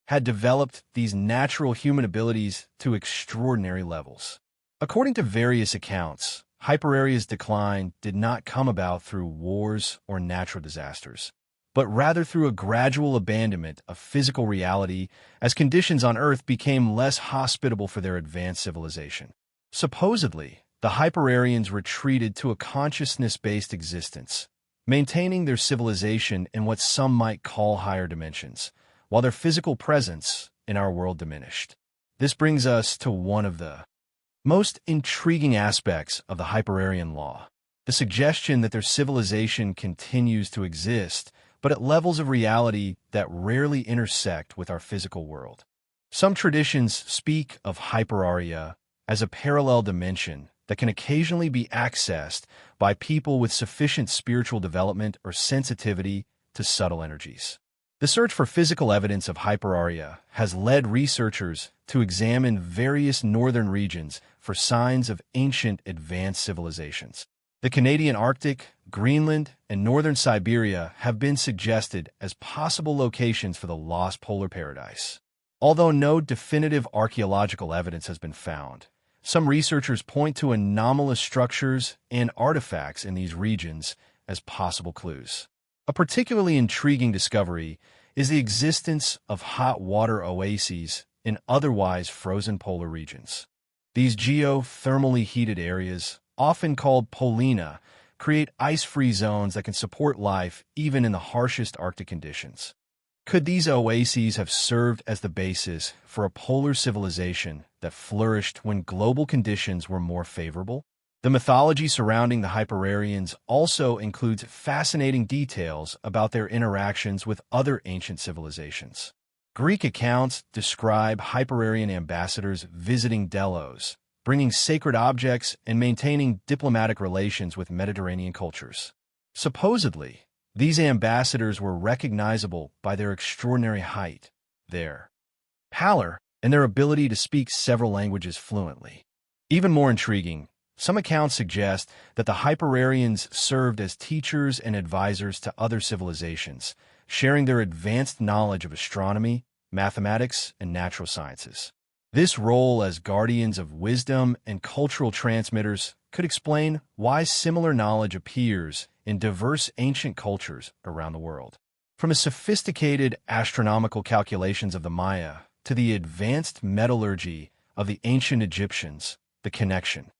had developed these natural human abilities to extraordinary levels. According to various accounts, Hyperaria's decline did not come about through wars or natural disasters, but rather through a gradual abandonment of physical reality as conditions on Earth became less hospitable for their advanced civilization. Supposedly, the Hyperarians retreated to a consciousness-based existence, maintaining their civilization in what some might call higher dimensions, while their physical presence in our world diminished. This brings us to one of the most intriguing aspects of the Hyperarian law, the suggestion that their civilization continues to exist, but at levels of reality that rarely intersect with our physical world. Some traditions speak of Hyperaria as a parallel dimension that can occasionally be accessed by people with sufficient spiritual development or sensitivity to subtle energies. The search for physical evidence of Hyperaria has led researchers to examine various northern regions for signs of ancient advanced civilizations. The Canadian Arctic, Greenland, and northern Siberia have been suggested as possible locations for the lost polar paradise. Although no definitive archaeological evidence has been found, some researchers point to anomalous structures and artifacts in these regions as possible clues. A particularly intriguing discovery is the existence of hot water oases in otherwise frozen polar regions. These geothermally heated areas, often called pollina, create ice-free zones that can support life even in the harshest Arctic conditions. Could these oases have served as the basis for a polar civilization that flourished when global conditions were more favorable? The mythology surrounding the Hyperarians also includes fascinating details about their interactions with other ancient civilizations. Greek accounts describe Hyperarian ambassadors visiting Delos, bringing sacred objects and maintaining diplomatic relations with Mediterranean cultures. Supposedly, these ambassadors were recognizable by their extraordinary height, their pallor, and their ability to speak several languages fluently. Even more intriguing, some accounts suggest that the Hyperarians served as teachers and advisors to other civilizations, sharing their advanced knowledge of astronomy, mathematics, and natural sciences. This role as guardians of wisdom and cultural transmitters could explain why similar knowledge appears in diverse ancient cultures around the world. From the sophisticated astronomical calculations of the Maya to the advanced metallurgy of the ancient Egyptians, the connection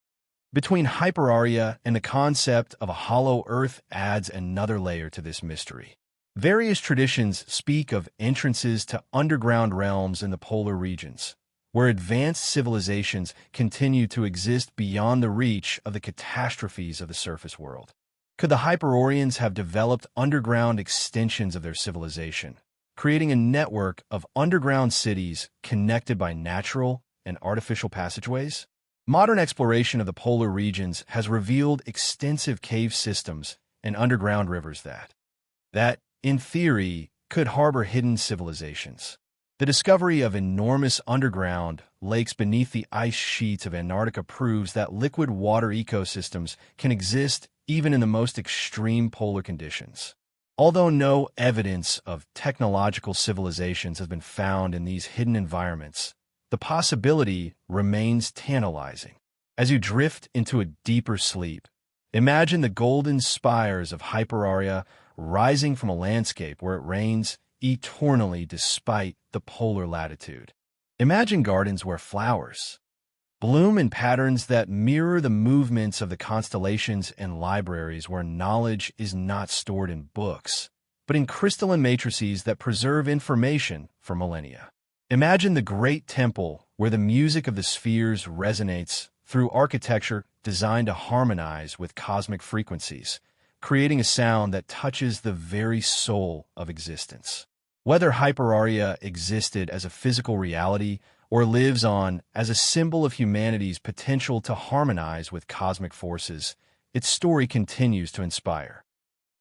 between Hyperaria and the concept of a hollow Earth adds another layer to this mystery. Various traditions speak of entrances to underground realms in the polar regions, where advanced civilizations continue to exist beyond the reach of the catastrophes of the surface world. Could the Hyperorians have developed underground extensions of their civilization, creating a network of underground cities connected by natural and artificial passageways? Modern exploration of the polar regions has revealed extensive cave systems and underground rivers that, in theory, could harbor hidden civilizations. The discovery of enormous underground lakes beneath the ice sheets of Antarctica proves that liquid water ecosystems can exist even in the most extreme polar conditions. Although no evidence of technological civilizations has been found in these hidden environments, the possibility remains tantalizing. As you drift into a deeper sleep, imagine the golden spires of Hyperaria rising from a landscape where it rains eternally despite the polar latitude. Imagine gardens where flowers bloom in patterns that mirror the movements of the constellations and libraries where knowledge is not stored in books, but in crystalline matrices that preserve information for millennia. Imagine the great temple where the music of the spheres resonates through architecture designed to harmonize with cosmic frequencies, creating a sound that touches the very soul of existence. Whether Hyperaria existed as a physical reality or lives on as a symbol of humanity's potential to harmonize with cosmic forces, its story continues to inspire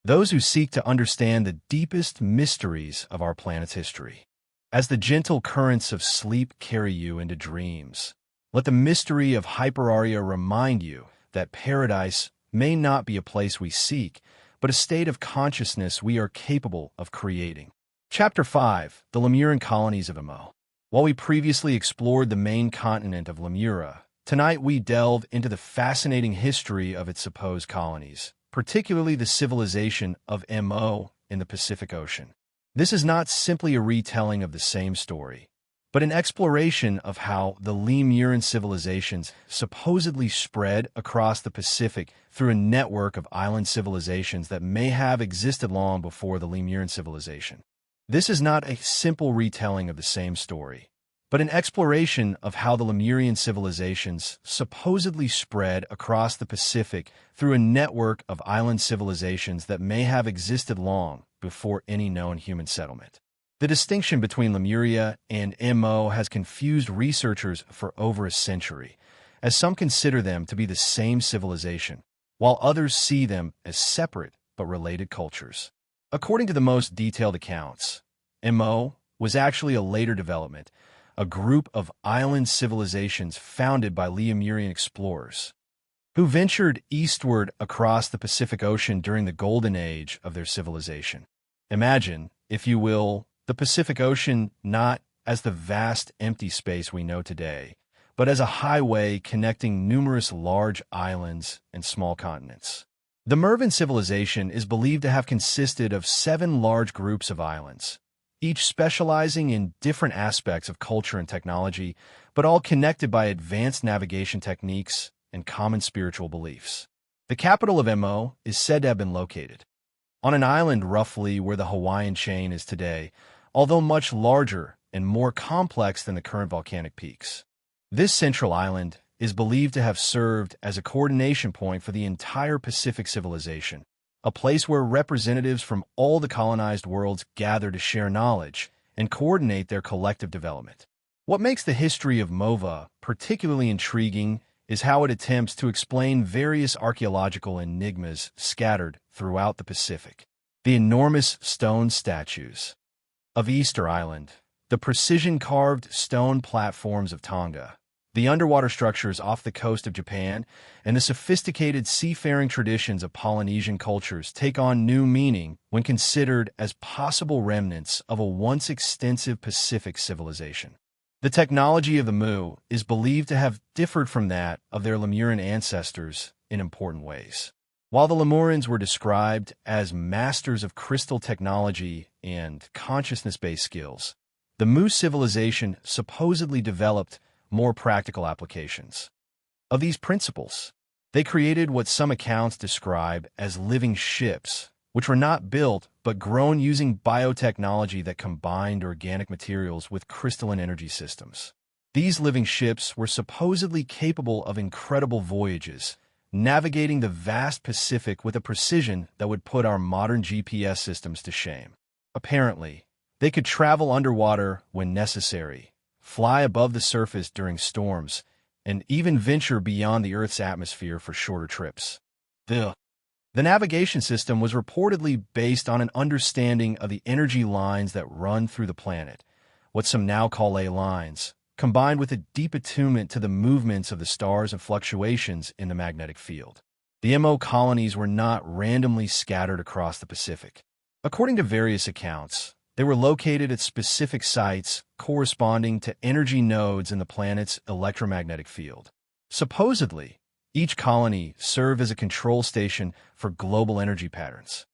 those who seek to understand the deepest mysteries of our planet's history. As the gentle currents of sleep carry you into dreams, let the mystery of Hyperaria remind you that paradise may not be a place we seek, but a state of consciousness we are capable of creating. Chapter 5. The Lemurian Colonies of Mo. While we previously explored the main continent of Lemuria, tonight we delve into the fascinating history of its supposed colonies, particularly the civilization of Mo in the Pacific Ocean. This is not simply a retelling of the same story, but an exploration of how the Lemurian civilizations supposedly spread across the Pacific through a network of island civilizations that may have existed long before the Lemurian civilization. This is not a simple retelling of the same story, but an exploration of how the Lemurian civilizations supposedly spread across the Pacific through a network of island civilizations that may have existed long before any known human settlement. The distinction between Lemuria and Mo has confused researchers for over a century, as some consider them to be the same civilization, while others see them as separate but related cultures. According to the most detailed accounts, Mo was actually a later development, a group of island civilizations founded by Lemurian explorers, who ventured eastward across the Pacific Ocean during the golden age of their civilization. Imagine, if you will, the Pacific Ocean not as the vast empty space we know today, but as a highway connecting numerous large islands and small continents. The Mervan civilization is believed to have consisted of 7 large groups of islands, each specializing in different aspects of culture and technology, but all connected by advanced navigation techniques and common spiritual beliefs. The capital of Mo is said to have been located on an island roughly where the Hawaiian chain is today, although much larger and more complex than the current volcanic peaks. This central island is believed to have served as a coordination point for the entire Pacific civilization, a place where representatives from all the colonized worlds gather to share knowledge and coordinate their collective development. What makes the history of Mova particularly intriguing is how it attempts to explain various archaeological enigmas scattered throughout the Pacific. The enormous stone statues of Easter Island, the precision-carved stone platforms of Tonga, the underwater structures off the coast of Japan, and the sophisticated seafaring traditions of Polynesian cultures take on new meaning when considered as possible remnants of a once extensive Pacific civilization. The technology of the Mu is believed to have differed from that of their Lemurian ancestors in important ways. While the Lemurians were described as masters of crystal technology and consciousness-based skills, the Mu civilization supposedly developed more practical applications of these principles. They created what some accounts describe as living ships, which were not built but grown using biotechnology that combined organic materials with crystalline energy systems. These living ships were supposedly capable of incredible voyages, navigating the vast Pacific with a precision that would put our modern GPS systems to shame. Apparently, they could travel underwater when necessary, fly above the surface during storms, and even venture beyond the Earth's atmosphere for shorter trips. The navigation system was reportedly based on an understanding of the energy lines that run through the planet, what some now call ley lines, combined with a deep attunement to the movements of the stars and fluctuations in the magnetic field. The Mo colonies were not randomly scattered across the Pacific. According to various accounts, they were located at specific sites corresponding to energy nodes in the planet's electromagnetic field. Supposedly, each colony served as a control station for global energy patterns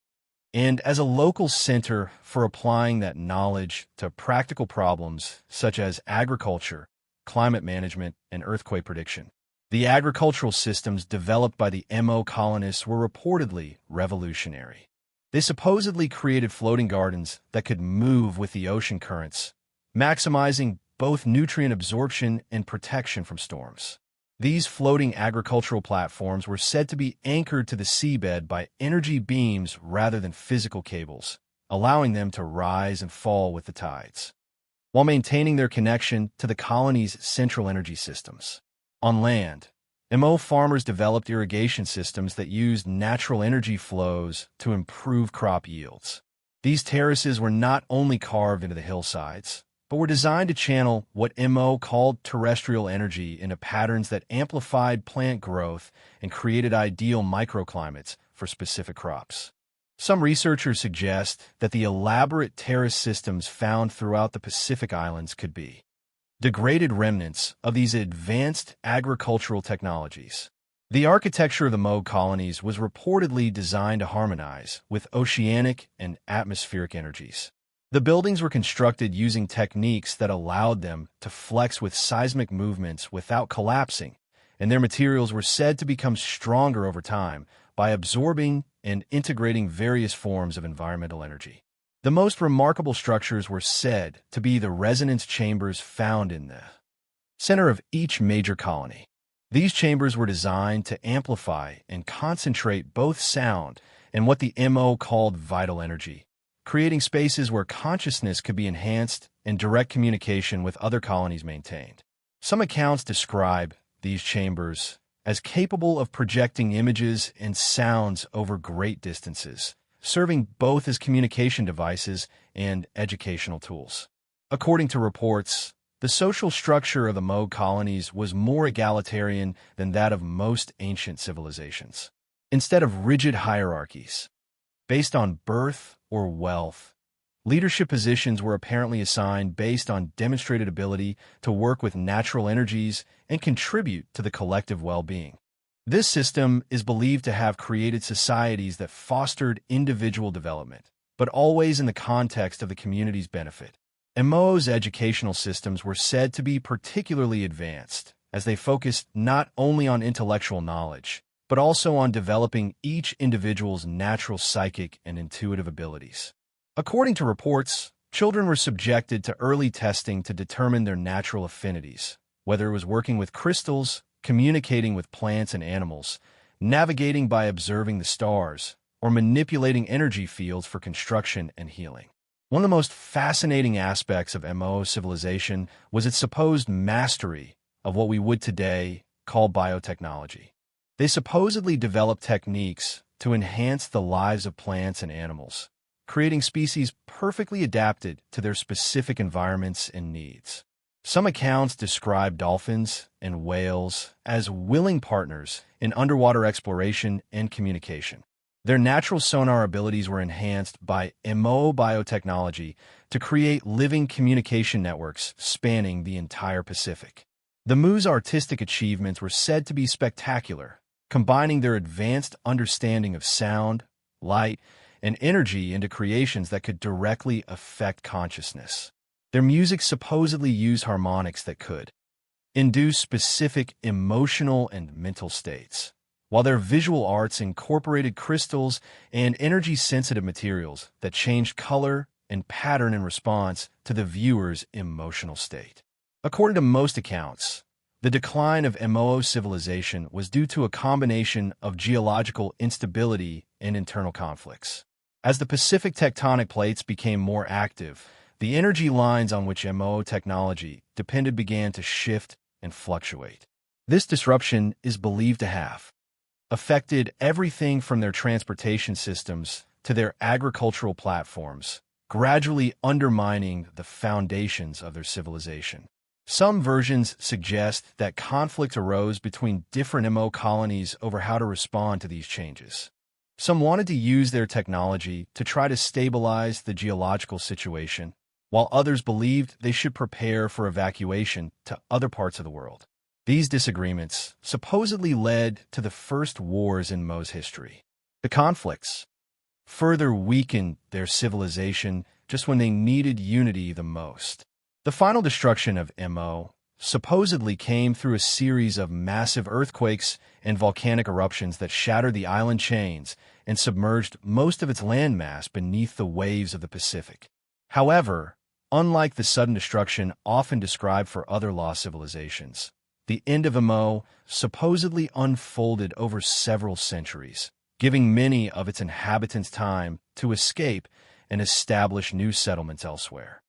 and as a local center for applying that knowledge to practical problems such as agriculture, climate management, and earthquake prediction. The agricultural systems developed by the MO colonists were reportedly revolutionary. They supposedly created floating gardens that could move with the ocean currents, maximizing both nutrient absorption and protection from storms. These floating agricultural platforms were said to be anchored to the seabed by energy beams rather than physical cables, allowing them to rise and fall with the tides, while maintaining their connection to the colony's central energy systems. On land, MO farmers developed irrigation systems that used natural energy flows to improve crop yields. These terraces were not only carved into the hillsides, but were designed to channel what MO called terrestrial energy into patterns that amplified plant growth and created ideal microclimates for specific crops. Some researchers suggest that the elaborate terrace systems found throughout the Pacific Islands could be degraded remnants of these advanced agricultural technologies. The architecture of the Moog colonies was reportedly designed to harmonize with oceanic and atmospheric energies. The buildings were constructed using techniques that allowed them to flex with seismic movements without collapsing, and their materials were said to become stronger over time by absorbing and integrating various forms of environmental energy. The most remarkable structures were said to be the resonance chambers found in the center of each major colony. These chambers were designed to amplify and concentrate both sound and what the MO called vital energy, creating spaces where consciousness could be enhanced and direct communication with other colonies maintained. Some accounts describe these chambers as capable of projecting images and sounds over great distances, serving both as communication devices and educational tools. According to reports, the social structure of the Moog colonies was more egalitarian than that of most ancient civilizations. Instead of rigid hierarchies based on birth or wealth, leadership positions were apparently assigned based on demonstrated ability to work with natural energies and contribute to the collective well-being. This system is believed to have created societies that fostered individual development, but always in the context of the community's benefit. MO's educational systems were said to be particularly advanced, as they focused not only on intellectual knowledge, but also on developing each individual's natural psychic and intuitive abilities. According to reports, children were subjected to early testing to determine their natural affinities, whether it was working with crystals, communicating with plants and animals, navigating by observing the stars, or manipulating energy fields for construction and healing. One of the most fascinating aspects of MO civilization was its supposed mastery of what we would today call biotechnology. They supposedly developed techniques to enhance the lives of plants and animals, creating species perfectly adapted to their specific environments and needs. Some accounts describe dolphins and whales as willing partners in underwater exploration and communication. Their natural sonar abilities were enhanced by MO biotechnology to create living communication networks spanning the entire Pacific. The Mu's artistic achievements were said to be spectacular, combining their advanced understanding of sound, light, and energy into creations that could directly affect consciousness. Their music supposedly used harmonics that could induce specific emotional and mental states, while their visual arts incorporated crystals and energy-sensitive materials that changed color and pattern in response to the viewer's emotional state. According to most accounts, the decline of MO civilization was due to a combination of geological instability and internal conflicts. As the Pacific tectonic plates became more active, the energy lines on which MO technology depended began to shift and fluctuate. This disruption is believed to have affected everything from their transportation systems to their agricultural platforms, gradually undermining the foundations of their civilization. Some versions suggest that conflict arose between different MO colonies over how to respond to these changes. Some wanted to use their technology to try to stabilize the geological situation, while others believed they should prepare for evacuation to other parts of the world. These disagreements supposedly led to the first wars in Mo's history. The conflicts further weakened their civilization just when they needed unity the most. The final destruction of MO supposedly came through a series of massive earthquakes and volcanic eruptions that shattered the island chains and submerged most of its landmass beneath the waves of the Pacific. However, unlike the sudden destruction often described for other lost civilizations, the end of Mo supposedly unfolded over several centuries, giving many of its inhabitants time to escape and establish new settlements elsewhere.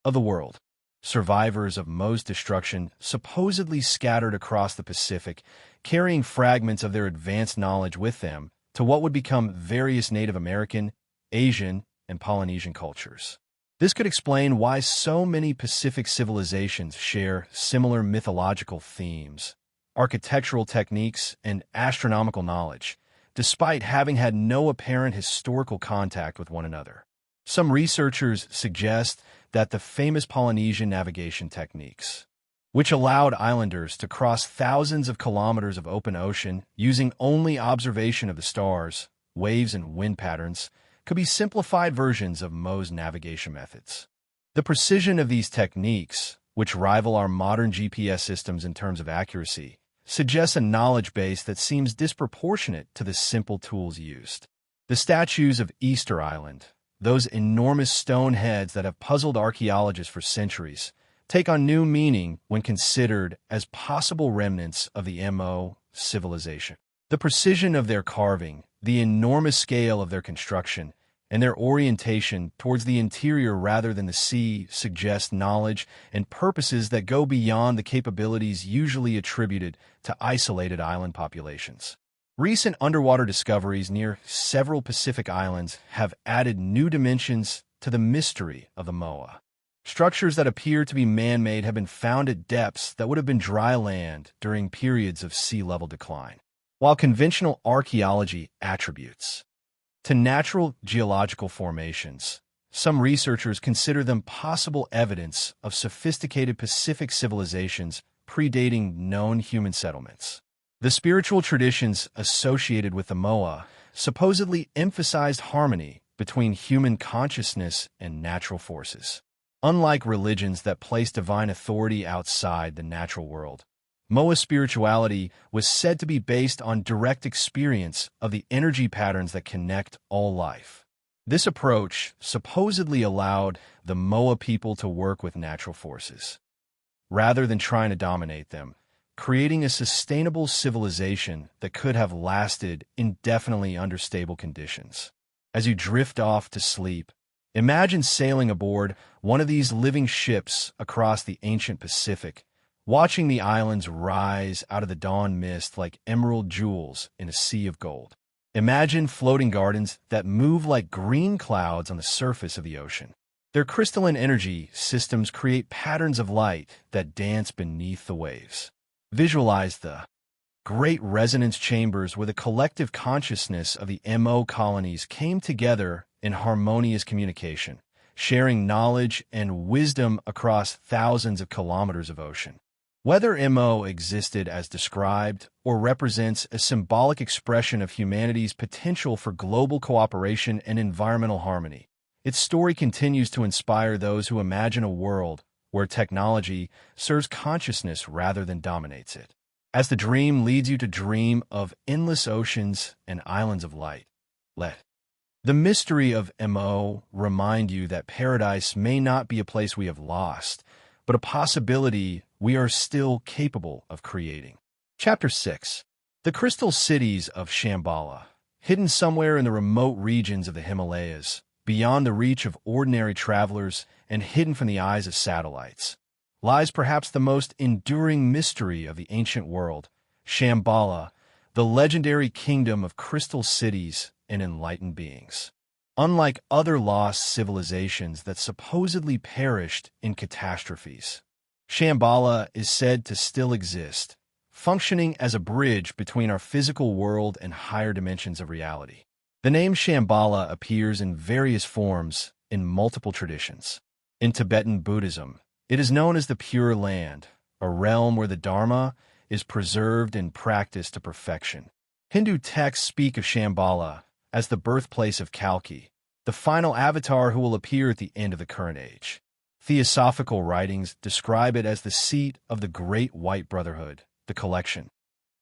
Of the world, survivors of Mo's destruction supposedly scattered across the Pacific, carrying fragments of their advanced knowledge with them to what would become various Native American, Asian, and Polynesian cultures. This could explain why so many Pacific civilizations share similar mythological themes, architectural techniques, and astronomical knowledge, despite having had no apparent historical contact with one another. Some researchers suggest that the famous Polynesian navigation techniques, which allowed islanders to cross thousands of kilometers of open ocean using only observation of the stars, waves, and wind patterns, could be simplified versions of Mo's navigation methods. The precision of these techniques, which rival our modern GPS systems in terms of accuracy, suggests a knowledge base that seems disproportionate to the simple tools used. The statues of Easter Island, those enormous stone heads that have puzzled archaeologists for centuries, take on new meaning when considered as possible remnants of the Mo civilization. The precision of their carving, the enormous scale of their construction, and their orientation towards the interior rather than the sea suggest knowledge and purposes that go beyond the capabilities usually attributed to isolated island populations. Recent underwater discoveries near several Pacific islands have added new dimensions to the mystery of the Moa. Structures that appear to be man-made have been found at depths that would have been dry land during periods of sea level decline, while conventional archaeology attributes to natural geological formations. Some researchers consider them possible evidence of sophisticated Pacific civilizations predating known human settlements. The spiritual traditions associated with the Moa supposedly emphasized harmony between human consciousness and natural forces. Unlike religions that place divine authority outside the natural world, Moa spirituality was said to be based on direct experience of the energy patterns that connect all life. This approach supposedly allowed the Moa people to work with natural forces, rather than trying to dominate them, creating a sustainable civilization that could have lasted indefinitely under stable conditions. As you drift off to sleep, imagine sailing aboard one of these living ships across the ancient Pacific, watching the islands rise out of the dawn mist like emerald jewels in a sea of gold. Imagine floating gardens that move like green clouds on the surface of the ocean. Their crystalline energy systems create patterns of light that dance beneath the waves. Visualize the great resonance chambers where the collective consciousness of the Mo colonies came together in harmonious communication, sharing knowledge and wisdom across thousands of kilometers of ocean. Whether Mo existed as described or represents a symbolic expression of humanity's potential for global cooperation and environmental harmony, its story continues to inspire those who imagine a world where technology serves consciousness rather than dominates it. As the dream leads you to dream of endless oceans and islands of light, let the mystery of Mo remind you that paradise may not be a place we have lost, but a possibility we are still capable of creating. Chapter 6. The Crystal Cities of Shambhala. Hidden somewhere in the remote regions of the Himalayas, beyond the reach of ordinary travelers and hidden from the eyes of satellites, lies perhaps the most enduring mystery of the ancient world, Shambhala, the legendary kingdom of crystal cities and enlightened beings. Unlike other lost civilizations that supposedly perished in catastrophes, Shambhala is said to still exist, functioning as a bridge between our physical world and higher dimensions of reality. The name Shambhala appears in various forms in multiple traditions. In Tibetan Buddhism, it is known as the Pure Land, a realm where the Dharma is preserved and practiced to perfection. Hindu texts speak of Shambhala as the birthplace of Kalki, the final avatar who will appear at the end of the current age. Theosophical writings describe it as the seat of the Great White Brotherhood, the collection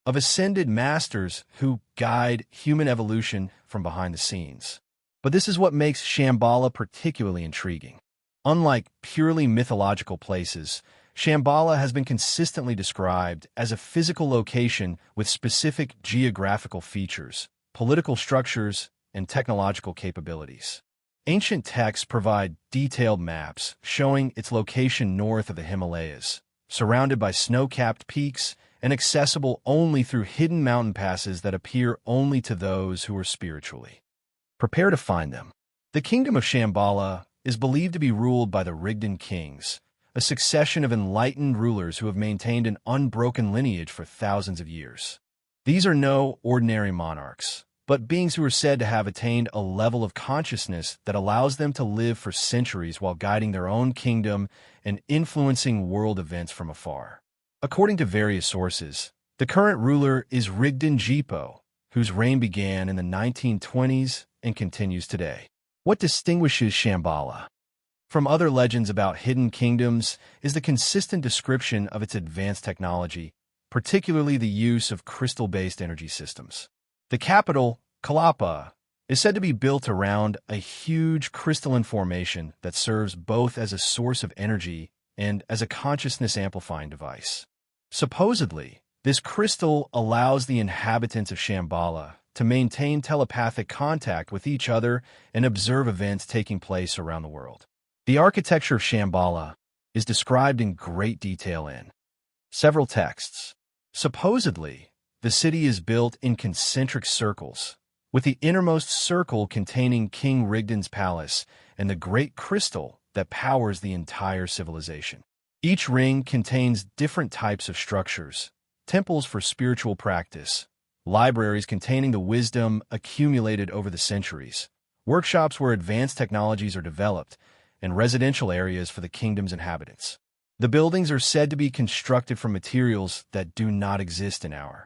of ascended masters who guide human evolution from behind the scenes. But this is what makes Shambhala particularly intriguing. Unlike purely mythological places, Shambhala has been consistently described as a physical location with specific geographical features, political structures, and technological capabilities. Ancient texts provide detailed maps showing its location north of the Himalayas, surrounded by snow-capped peaks and accessible only through hidden mountain passes that appear only to those who are spiritually prepare to find them. The kingdom of Shambhala is believed to be ruled by the Rigdan kings, a succession of enlightened rulers who have maintained an unbroken lineage for thousands of years. These are no ordinary monarchs, but beings who are said to have attained a level of consciousness that allows them to live for centuries while guiding their own kingdom and influencing world events from afar. According to various sources, the current ruler is Rigdan Jipo, whose reign began in the 1920s and continues today. What distinguishes Shambhala from other legends about hidden kingdoms is the consistent description of its advanced technology, particularly the use of crystal-based energy systems. The capital, Kalapa, is said to be built around a huge crystalline formation that serves both as a source of energy and as a consciousness-amplifying device. Supposedly, this crystal allows the inhabitants of Shambhala to maintain telepathic contact with each other and observe events taking place around the world. The architecture of Shambhala is described in great detail in several texts. Supposedly, the city is built in concentric circles, with the innermost circle containing King Rigdan's palace and the great crystal that powers the entire civilization. Each ring contains different types of structures: temples for spiritual practice, libraries containing the wisdom accumulated over the centuries, workshops where advanced technologies are developed, and residential areas for the kingdom's inhabitants. The buildings are said to be constructed from materials that do not exist in our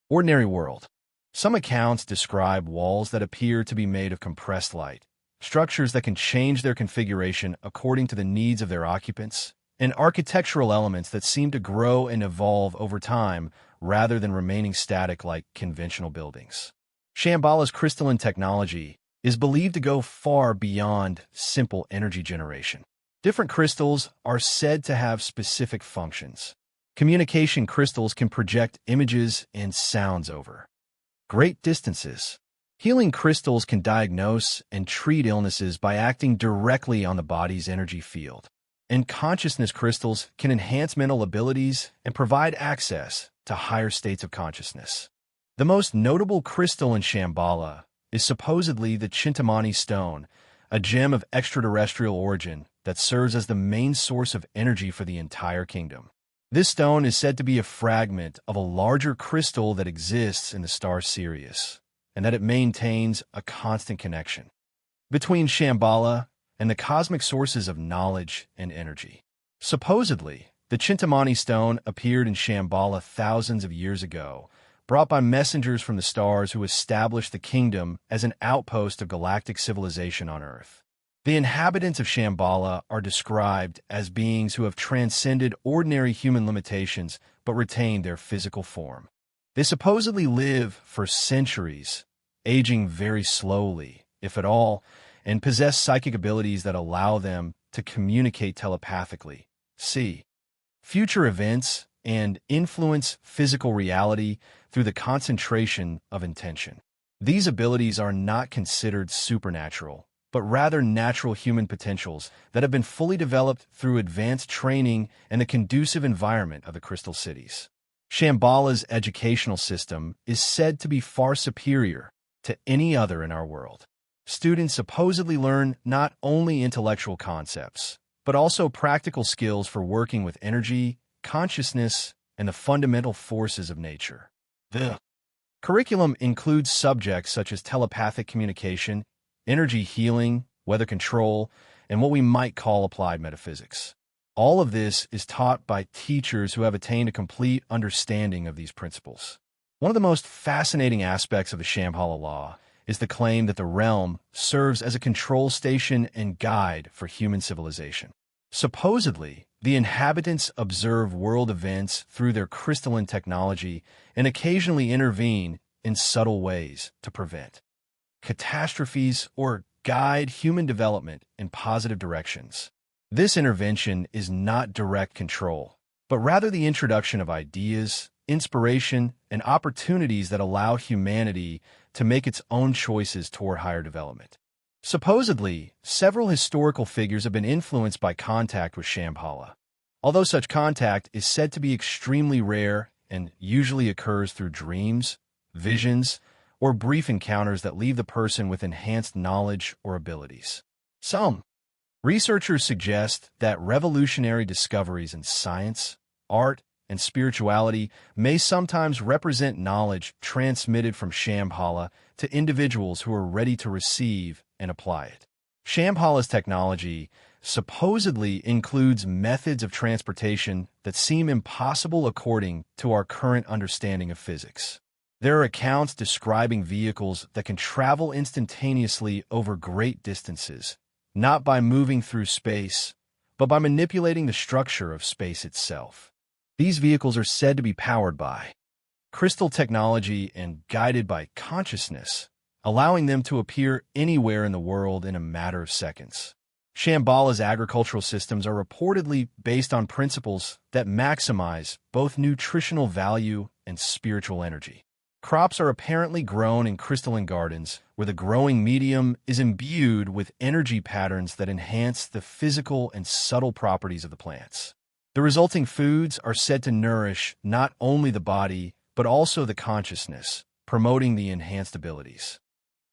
ordinary world. Some accounts describe walls that appear to be made of compressed light, structures that can change their configuration according to the needs of their occupants, and architectural elements that seem to grow and evolve over time rather than remaining static like conventional buildings. Shambhala's crystalline technology is believed to go far beyond simple energy generation. Different crystals are said to have specific functions. Communication crystals can project images and sounds over great distances. Healing crystals can diagnose and treat illnesses by acting directly on the body's energy field. And consciousness crystals can enhance mental abilities and provide access to higher states of consciousness. The most notable crystal in Shambhala is supposedly the Chintamani stone, a gem of extraterrestrial origin that serves as the main source of energy for the entire kingdom. This stone is said to be a fragment of a larger crystal that exists in the star Sirius, and that it maintains a constant connection between Shambhala and the cosmic sources of knowledge and energy. Supposedly, the Chintamani stone appeared in Shambhala thousands of years ago, brought by messengers from the stars who established the kingdom as an outpost of galactic civilization on Earth. The inhabitants of Shambhala are described as beings who have transcended ordinary human limitations but retained their physical form. They supposedly live for centuries, aging very slowly, if at all, and possess psychic abilities that allow them to communicate telepathically, see future events, and influence physical reality through the concentration of intention. These abilities are not considered supernatural, but rather natural human potentials that have been fully developed through advanced training and the conducive environment of the crystal cities. Shambhala's educational system is said to be far superior to any other in our world. Students supposedly learn not only intellectual concepts, but also practical skills for working with energy, consciousness, and the fundamental forces of nature. The curriculum includes subjects such as telepathic communication, energy healing, weather control, and what we might call applied metaphysics. All of this is taught by teachers who have attained a complete understanding of these principles. One of the most fascinating aspects of the Shambhala law is the claim that the realm serves as a control station and guide for human civilization. Supposedly, the inhabitants observe world events through their crystalline technology and occasionally intervene in subtle ways to prevent catastrophes or guide human development in positive directions. This intervention is not direct control, but rather the introduction of ideas, inspiration, and opportunities that allow humanity to make its own choices toward higher development. Supposedly, several historical figures have been influenced by contact with Shambhala. Although such contact is said to be extremely rare and usually occurs through dreams, visions, or brief encounters that leave the person with enhanced knowledge or abilities. Some researchers suggest that revolutionary discoveries in science, art, and spirituality may sometimes represent knowledge transmitted from Shambhala to individuals who are ready to receive and apply it. Shambhala's technology supposedly includes methods of transportation that seem impossible according to our current understanding of physics. There are accounts describing vehicles that can travel instantaneously over great distances, not by moving through space, but by manipulating the structure of space itself. These vehicles are said to be powered by crystal technology and guided by consciousness, allowing them to appear anywhere in the world in a matter of seconds. Shambhala's agricultural systems are reportedly based on principles that maximize both nutritional value and spiritual energy. Crops are apparently grown in crystalline gardens, where the growing medium is imbued with energy patterns that enhance the physical and subtle properties of the plants. The resulting foods are said to nourish not only the body, but also the consciousness, promoting the enhanced abilities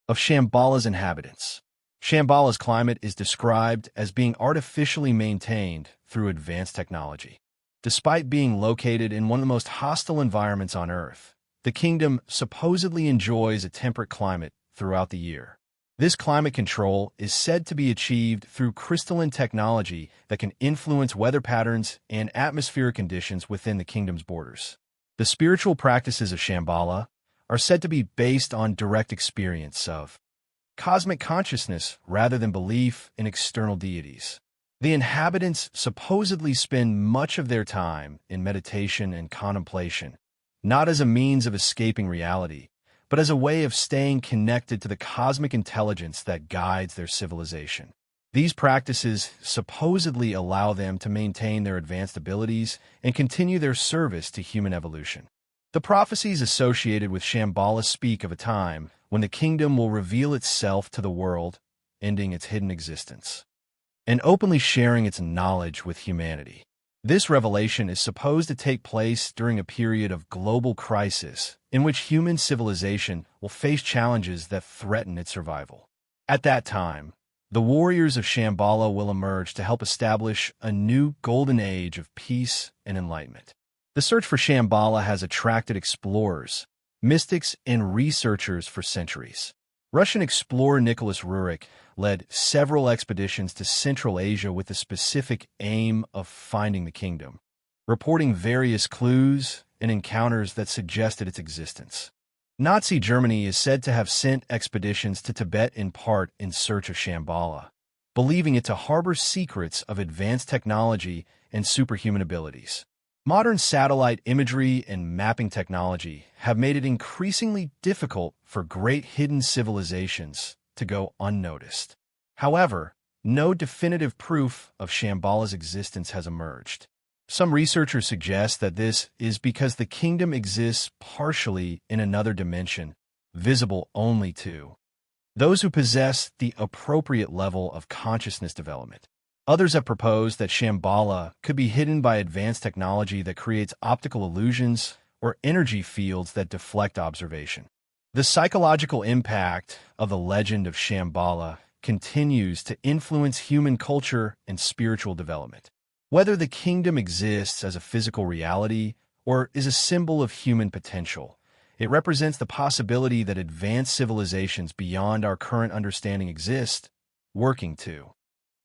of Shambhala's inhabitants. Shambhala's climate is described as being artificially maintained through advanced technology. Despite being located in one of the most hostile environments on Earth, the kingdom supposedly enjoys a temperate climate throughout the year. This climate control is said to be achieved through crystalline technology that can influence weather patterns and atmospheric conditions within the kingdom's borders. The spiritual practices of Shambhala are said to be based on direct experience of cosmic consciousness rather than belief in external deities. The inhabitants supposedly spend much of their time in meditation and contemplation, not as a means of escaping reality, but as a way of staying connected to the cosmic intelligence that guides their civilization. These practices supposedly allow them to maintain their advanced abilities and continue their service to human evolution. The prophecies associated with Shambhala speak of a time when the kingdom will reveal itself to the world, ending its hidden existence, and openly sharing its knowledge with humanity. This revelation is supposed to take place during a period of global crisis in which human civilization will face challenges that threaten its survival. At that time, the warriors of Shambhala will emerge to help establish a new golden age of peace and enlightenment. The search for Shambhala has attracted explorers, mystics, and researchers for centuries. Russian explorer Nicholas Rurik led several expeditions to Central Asia with the specific aim of finding the kingdom, reporting various clues and encounters that suggested its existence. Nazi Germany is said to have sent expeditions to Tibet in part in search of Shambhala, believing it to harbor secrets of advanced technology and superhuman abilities. Modern satellite imagery and mapping technology have made it increasingly difficult for great hidden civilizations to go unnoticed. However, no definitive proof of Shambhala's existence has emerged. Some researchers suggest that this is because the kingdom exists partially in another dimension, visible only to those who possess the appropriate level of consciousness development. Others have proposed that Shambhala could be hidden by advanced technology that creates optical illusions or energy fields that deflect observation. The psychological impact of the legend of Shambhala continues to influence human culture and spiritual development. Whether the kingdom exists as a physical reality or is a symbol of human potential, it represents the possibility that advanced civilizations beyond our current understanding exist, working to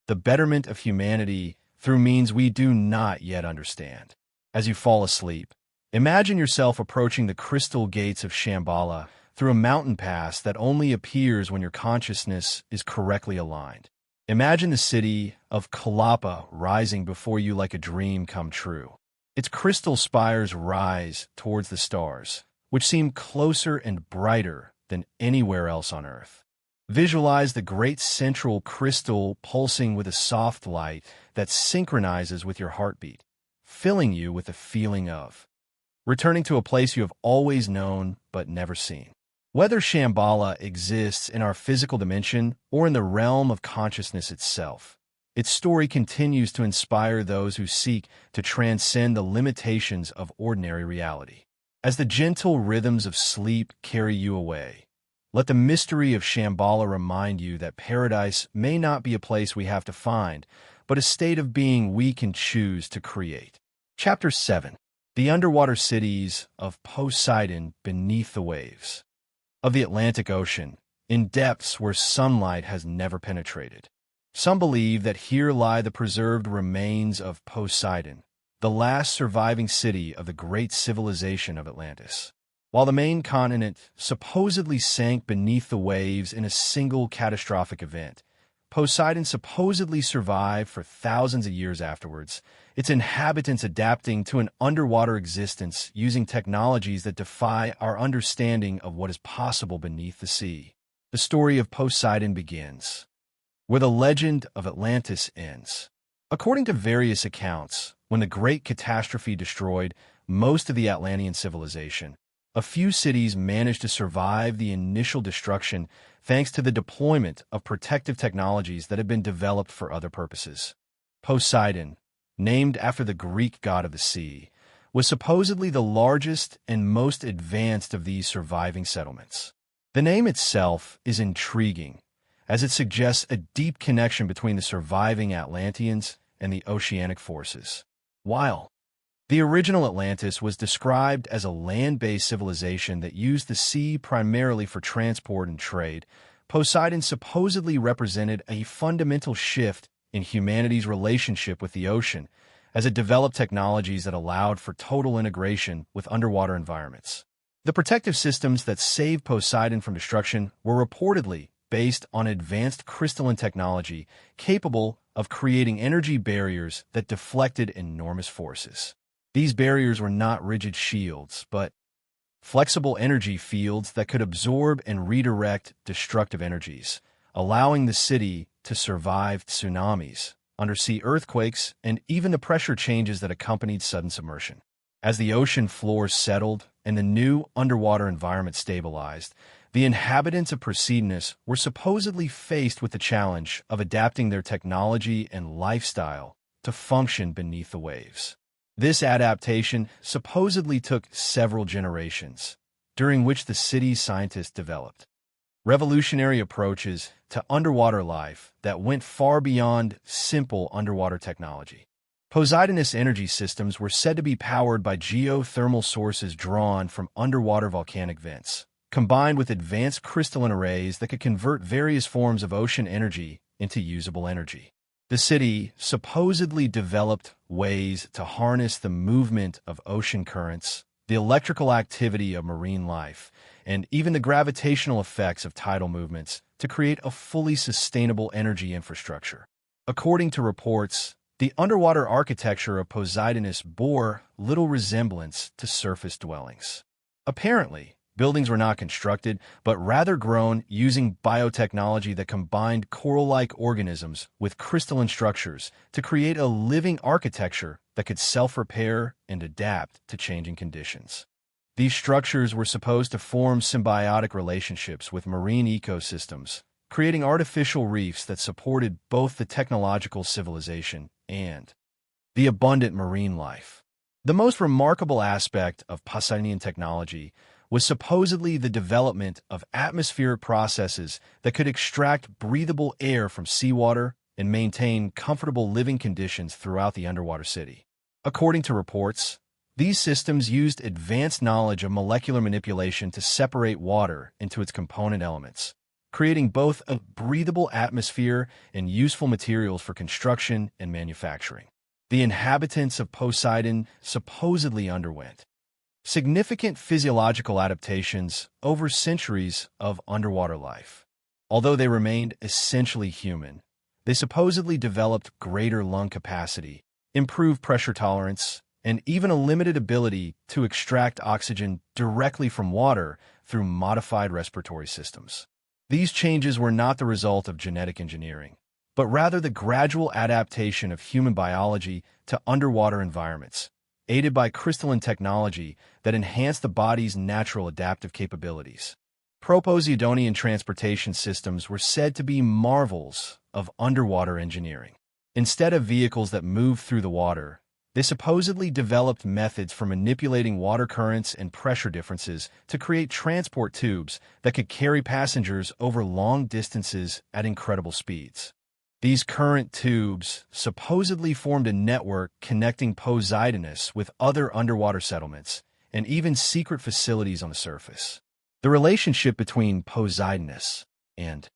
the betterment of humanity through means we do not yet understand. As you fall asleep, imagine yourself approaching the crystal gates of Shambhala through a mountain pass that only appears when your consciousness is correctly aligned. Imagine the city of Kalapa rising before you like a dream come true. Its crystal spires rise towards the stars, which seem closer and brighter than anywhere else on Earth. Visualize the great central crystal pulsing with a soft light that synchronizes with your heartbeat, filling you with the feeling of returning to a place you have always known but never seen. Whether Shambhala exists in our physical dimension or in the realm of consciousness itself, its story continues to inspire those who seek to transcend the limitations of ordinary reality. As the gentle rhythms of sleep carry you away, let the mystery of Shambhala remind you that paradise may not be a place we have to find, but a state of being we can choose to create. Chapter 7. The Underwater Cities of Poseidon Beneath the Waves. Of the Atlantic Ocean, in depths where sunlight has never penetrated. Some believe that here lie the preserved remains of Poseidon, the last surviving city of the great civilization of Atlantis. While the main continent supposedly sank beneath the waves in a single catastrophic event, Poseidon supposedly survived for thousands of years afterwards, its inhabitants adapting to an underwater existence using technologies that defy our understanding of what is possible beneath the sea. The story of Poseidon begins where the legend of Atlantis ends. According to various accounts, when the great catastrophe destroyed most of the Atlantean civilization, a few cities managed to survive the initial destruction thanks to the deployment of protective technologies that had been developed for other purposes. Poseidon, named after the Greek god of the sea, was supposedly the largest and most advanced of these surviving settlements. The name itself is intriguing, as it suggests a deep connection between the surviving Atlanteans and the oceanic forces. While the original Atlantis was described as a land-based civilization that used the sea primarily for transport and trade, Poseidon supposedly represented a fundamental shift in humanity's relationship with the ocean, as it developed technologies that allowed for total integration with underwater environments. The protective systems that saved Poseidon from destruction were reportedly based on advanced crystalline technology capable of creating energy barriers that deflected enormous forces. These barriers were not rigid shields, but flexible energy fields that could absorb and redirect destructive energies, allowing the city to survive tsunamis, undersea earthquakes, and even the pressure changes that accompanied sudden submersion. As the ocean floor settled and the new underwater environment stabilized, the inhabitants of Poseidon were supposedly faced with the challenge of adapting their technology and lifestyle to function beneath the waves. This adaptation supposedly took several generations, during which the city's scientists developed revolutionary approaches to underwater life that went far beyond simple underwater technology. Poseidon's energy systems were said to be powered by geothermal sources drawn from underwater volcanic vents, combined with advanced crystalline arrays that could convert various forms of ocean energy into usable energy. The city supposedly developed ways to harness the movement of ocean currents, the electrical activity of marine life, and even the gravitational effects of tidal movements to create a fully sustainable energy infrastructure. According to reports, the underwater architecture of Poseidon bore little resemblance to surface dwellings. Apparently, buildings were not constructed, but rather grown using biotechnology that combined coral-like organisms with crystalline structures to create a living architecture that could self-repair and adapt to changing conditions. These structures were supposed to form symbiotic relationships with marine ecosystems, creating artificial reefs that supported both the technological civilization and the abundant marine life. The most remarkable aspect of Poseidonian technology was supposedly the development of atmospheric processes that could extract breathable air from seawater and maintain comfortable living conditions throughout the underwater city. According to reports, these systems used advanced knowledge of molecular manipulation to separate water into its component elements, creating both a breathable atmosphere and useful materials for construction and manufacturing. The inhabitants of Poseidon supposedly underwent significant physiological adaptations over centuries of underwater life. Although they remained essentially human, They supposedly developed greater lung capacity, improved pressure tolerance, and even a limited ability to extract oxygen directly from water through modified respiratory systems. These changes were not the result of genetic engineering, but rather the gradual adaptation of human biology to underwater environments, aided by crystalline technology that enhanced the body's natural adaptive capabilities. Proposiedonian transportation systems were said to be marvels of underwater engineering. Instead of vehicles that moved through the water, they supposedly developed methods for manipulating water currents and pressure differences to create transport tubes that could carry passengers over long distances at incredible speeds. These current tubes supposedly formed a network connecting Poseidonus with other underwater settlements and even secret facilities on the surface. The relationship between Poseidonus and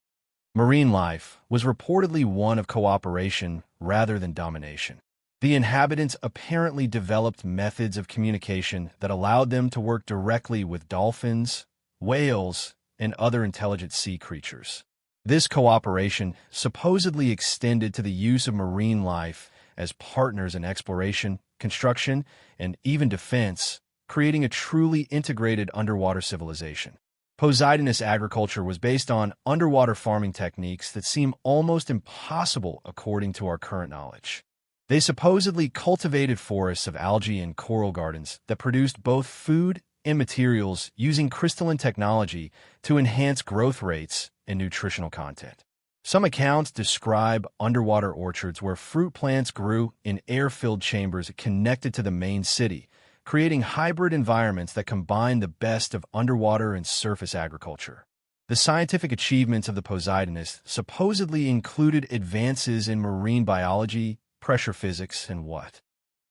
marine life was reportedly one of cooperation rather than domination. The inhabitants apparently developed methods of communication that allowed them to work directly with dolphins, whales, and other intelligent sea creatures. This cooperation supposedly extended to the use of marine life as partners in exploration, construction, and even defense, creating a truly integrated underwater civilization. Poseidonus agriculture was based on underwater farming techniques that seem almost impossible according to our current knowledge. They supposedly cultivated forests of algae and coral gardens that produced both food and materials using crystalline technology to enhance growth rates and nutritional content. Some accounts describe underwater orchards where fruit plants grew in air-filled chambers connected to the main city, creating hybrid environments that combine the best of underwater and surface agriculture. The scientific achievements of the Poseidonists supposedly included advances in marine biology, pressure physics, and what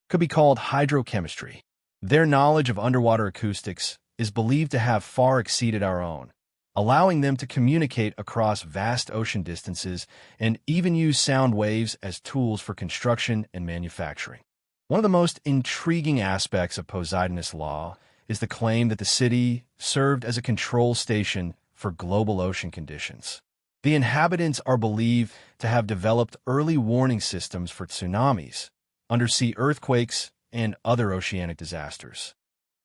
could be called hydrochemistry. Their knowledge of underwater acoustics is believed to have far exceeded our own, allowing them to communicate across vast ocean distances and even use sound waves as tools for construction and manufacturing. One of the most intriguing aspects of Poseidonus' law is the claim that the city served as a control station for global ocean conditions. The inhabitants are believed to have developed early warning systems for tsunamis, undersea earthquakes, and other oceanic disasters,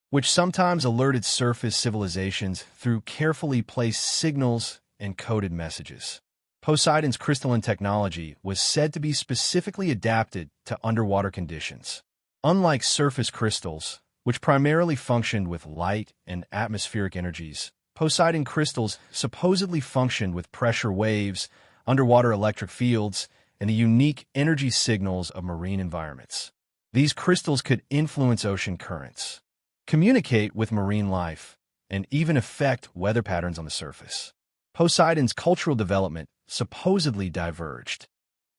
which sometimes alerted surface civilizations through carefully placed signals and coded messages. Poseidon's crystalline technology was said to be specifically adapted to underwater conditions. Unlike surface crystals, which primarily functioned with light and atmospheric energies, Poseidon crystals supposedly functioned with pressure waves, underwater electric fields, and the unique energy signals of marine environments. These crystals could influence ocean currents, communicate with marine life, and even affect weather patterns on the surface. Poseidon's cultural development supposedly diverged.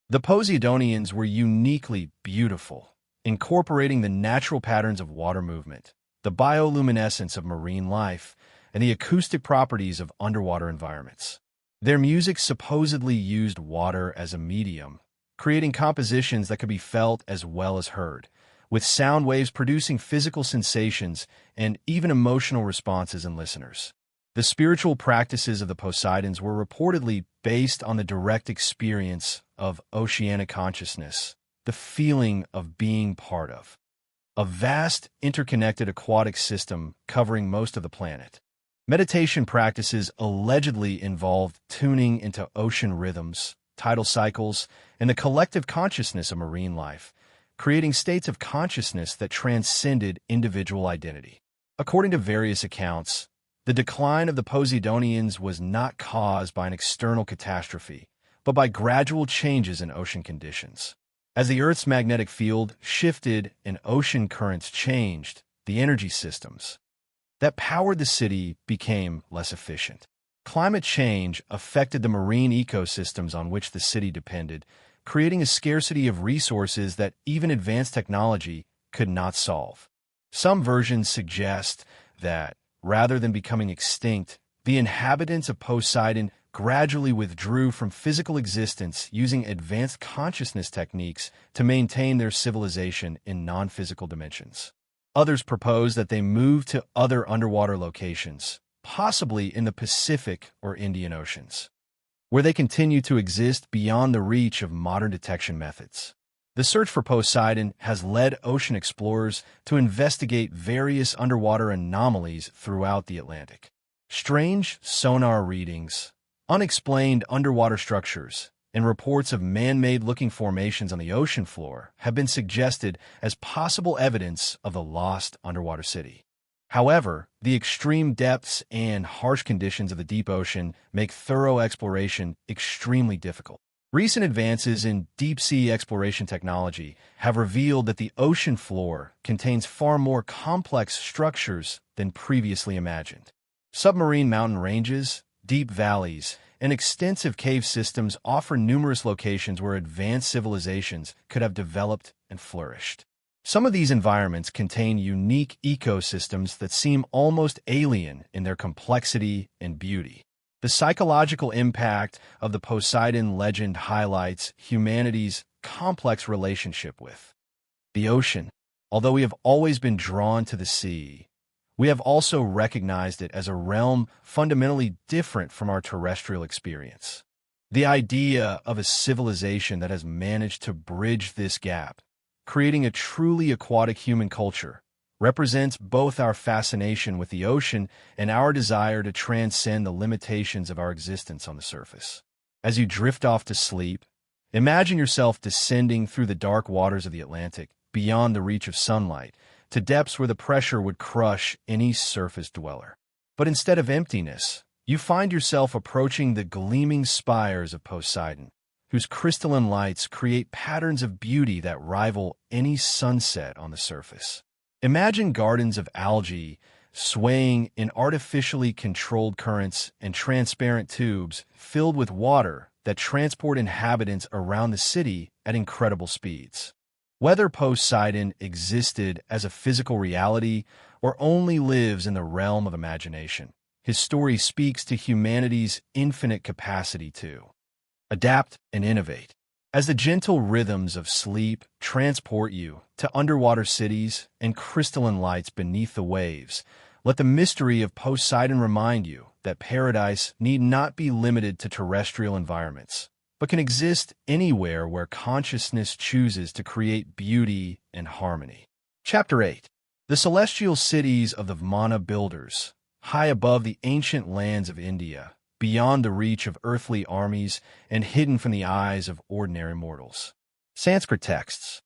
The Poseidonians were uniquely beautiful, incorporating the natural patterns of water movement, the bioluminescence of marine life, and the acoustic properties of underwater environments. Their music supposedly used water as a medium, creating compositions that could be felt as well as heard, with sound waves producing physical sensations and even emotional responses in listeners. The spiritual practices of the Poseidons were reportedly based on the direct experience of oceanic consciousness, the feeling of being part of a vast, interconnected aquatic system covering most of the planet. Meditation practices allegedly involved tuning into ocean rhythms, tidal cycles, and the collective consciousness of marine life, creating states of consciousness that transcended individual identity. According to various accounts, the decline of the Poseidonians was not caused by an external catastrophe, but by gradual changes in ocean conditions. As the Earth's magnetic field shifted and ocean currents changed, the energy systems that powered the city became less efficient. Climate change affected the marine ecosystems on which the city depended, creating a scarcity of resources that even advanced technology could not solve. Some versions suggest that, rather than becoming extinct, the inhabitants of Poseidon gradually withdrew from physical existence using advanced consciousness techniques to maintain their civilization in non-physical dimensions. Others propose that they moved to other underwater locations, possibly in the Pacific or Indian Oceans, where they continue to exist beyond the reach of modern detection methods. The search for Poseidon has led ocean explorers to investigate various underwater anomalies throughout the Atlantic. Strange sonar readings, unexplained underwater structures, and reports of man-made-looking formations on the ocean floor have been suggested as possible evidence of the lost underwater city. However, the extreme depths and harsh conditions of the deep ocean make thorough exploration extremely difficult. Recent advances in deep-sea exploration technology have revealed that the ocean floor contains far more complex structures than previously imagined. Submarine mountain ranges, deep valleys, and extensive cave systems offer numerous locations where advanced civilizations could have developed and flourished. Some of these environments contain unique ecosystems that seem almost alien in their complexity and beauty. The psychological impact of the Poseidon legend highlights humanity's complex relationship with the ocean. Although we have always been drawn to the sea, we have also recognized it as a realm fundamentally different from our terrestrial experience. The idea of a civilization that has managed to bridge this gap, creating a truly aquatic human culture, represents both our fascination with the ocean and our desire to transcend the limitations of our existence on the surface. As you drift off to sleep, imagine yourself descending through the dark waters of the Atlantic, beyond the reach of sunlight, to depths where the pressure would crush any surface dweller. But instead of emptiness, you find yourself approaching the gleaming spires of Poseidon, whose crystalline lights create patterns of beauty that rival any sunset on the surface. Imagine gardens of algae swaying in artificially controlled currents and transparent tubes filled with water that transport inhabitants around the city at incredible speeds. Whether Poseidon existed as a physical reality or only lives in the realm of imagination, his story speaks to humanity's infinite capacity to adapt and innovate. As the gentle rhythms of sleep transport you to underwater cities and crystalline lights beneath the waves, let the mystery of Poseidon remind you that paradise need not be limited to terrestrial environments, but can exist anywhere where consciousness chooses to create beauty and harmony. Chapter 8. The Celestial Cities of the Vimana Builders, high above the ancient lands of India, beyond the reach of earthly armies and hidden from the eyes of ordinary mortals. Sanskrit texts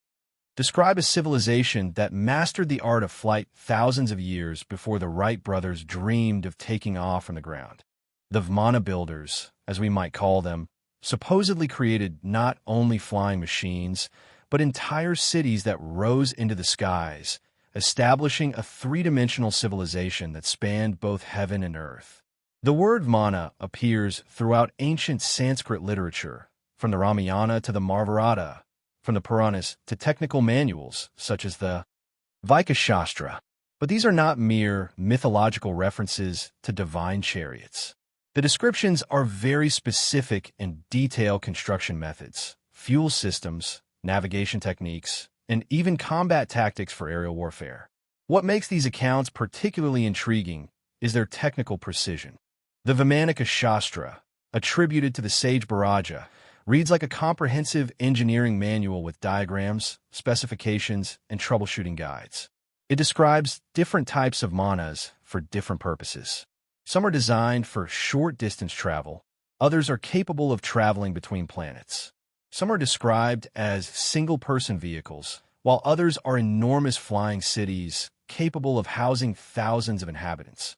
describe a civilization that mastered the art of flight thousands of years before the Wright brothers dreamed of taking off from the ground. The Vimana Builders, as we might call them, supposedly created not only flying machines, but entire cities that rose into the skies, establishing a three-dimensional civilization that spanned both heaven and earth. The word Vimana appears throughout ancient Sanskrit literature, from the Ramayana to the Mahabharata, from the Puranas to technical manuals such as the Vaikashastra. But these are not mere mythological references to divine chariots. The descriptions are very specific and detailed construction methods, fuel systems, navigation techniques, and even combat tactics for aerial warfare. What makes these accounts particularly intriguing is their technical precision. The Vimanika Shastra, attributed to the sage Bharaja, reads like a comprehensive engineering manual with diagrams, specifications, and troubleshooting guides. It describes different types of manas for different purposes. Some are designed for short-distance travel, others are capable of traveling between planets. Some are described as single-person vehicles, while others are enormous flying cities capable of housing thousands of inhabitants.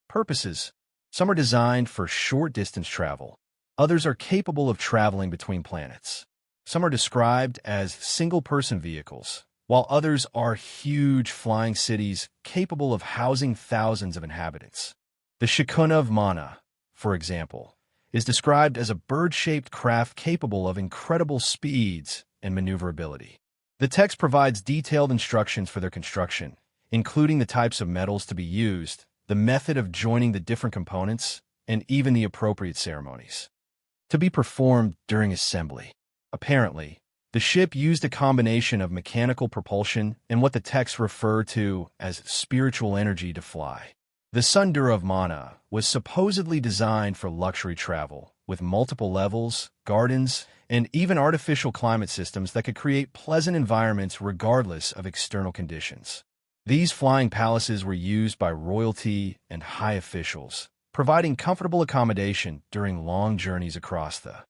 Purposes: some are designed for short-distance travel, others are capable of traveling between planets. Some are described as single-person vehicles, while others are huge flying cities capable of housing thousands of inhabitants. The Shikuna Vimana, for example, is described as a bird-shaped craft capable of incredible speeds and maneuverability. The text provides detailed instructions for their construction, including the types of metals to be used, the method of joining the different components, and even the appropriate ceremonies to be performed during assembly. Apparently, the ship used a combination of mechanical propulsion and what the texts refer to as spiritual energy to fly. The Sundara Vimana was supposedly designed for luxury travel, with multiple levels, gardens, and even artificial climate systems that could create pleasant environments regardless of external conditions. These flying palaces were used by royalty and high officials, providing comfortable accommodation during long journeys across the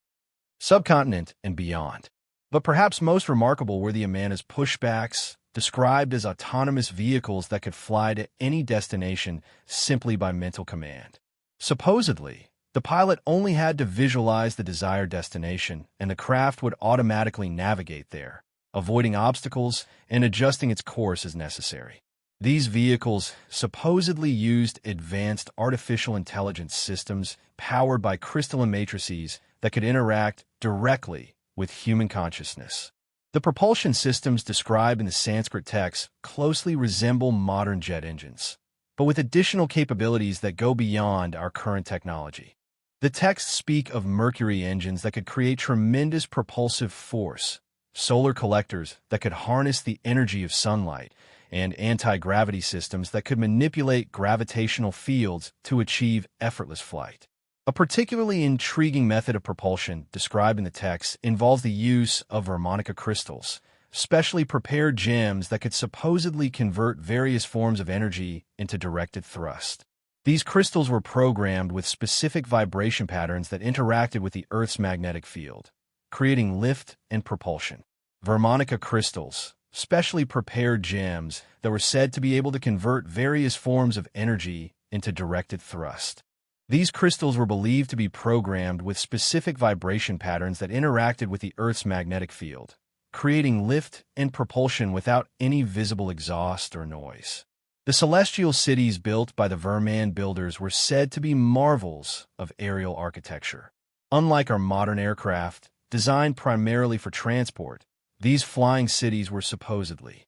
subcontinent and beyond. But perhaps most remarkable were the Amana's pushbacks, described as autonomous vehicles that could fly to any destination simply by mental command. Supposedly, the pilot only had to visualize the desired destination, and the craft would automatically navigate there, avoiding obstacles and adjusting its course as necessary. These vehicles supposedly used advanced artificial intelligence systems powered by crystalline matrices that could interact directly with human consciousness. The propulsion systems described in the Sanskrit texts closely resemble modern jet engines, but with additional capabilities that go beyond our current technology. The texts speak of Mercury engines that could create tremendous propulsive force, solar collectors that could harness the energy of sunlight, and anti-gravity systems that could manipulate gravitational fields to achieve effortless flight. A particularly intriguing method of propulsion described in the text involves the use of harmonica crystals, specially prepared gems that could supposedly convert various forms of energy into directed thrust. These crystals were programmed with specific vibration patterns that interacted with the Earth's magnetic field, creating lift and propulsion. Harmonica crystals, specially prepared gems that were said to be able to convert various forms of energy into directed thrust. These crystals were believed to be programmed with specific vibration patterns that interacted with the Earth's magnetic field, creating lift and propulsion without any visible exhaust or noise. The celestial cities built by the Verman builders were said to be marvels of aerial architecture. Unlike our modern aircraft, designed primarily for transport, these flying cities were supposedly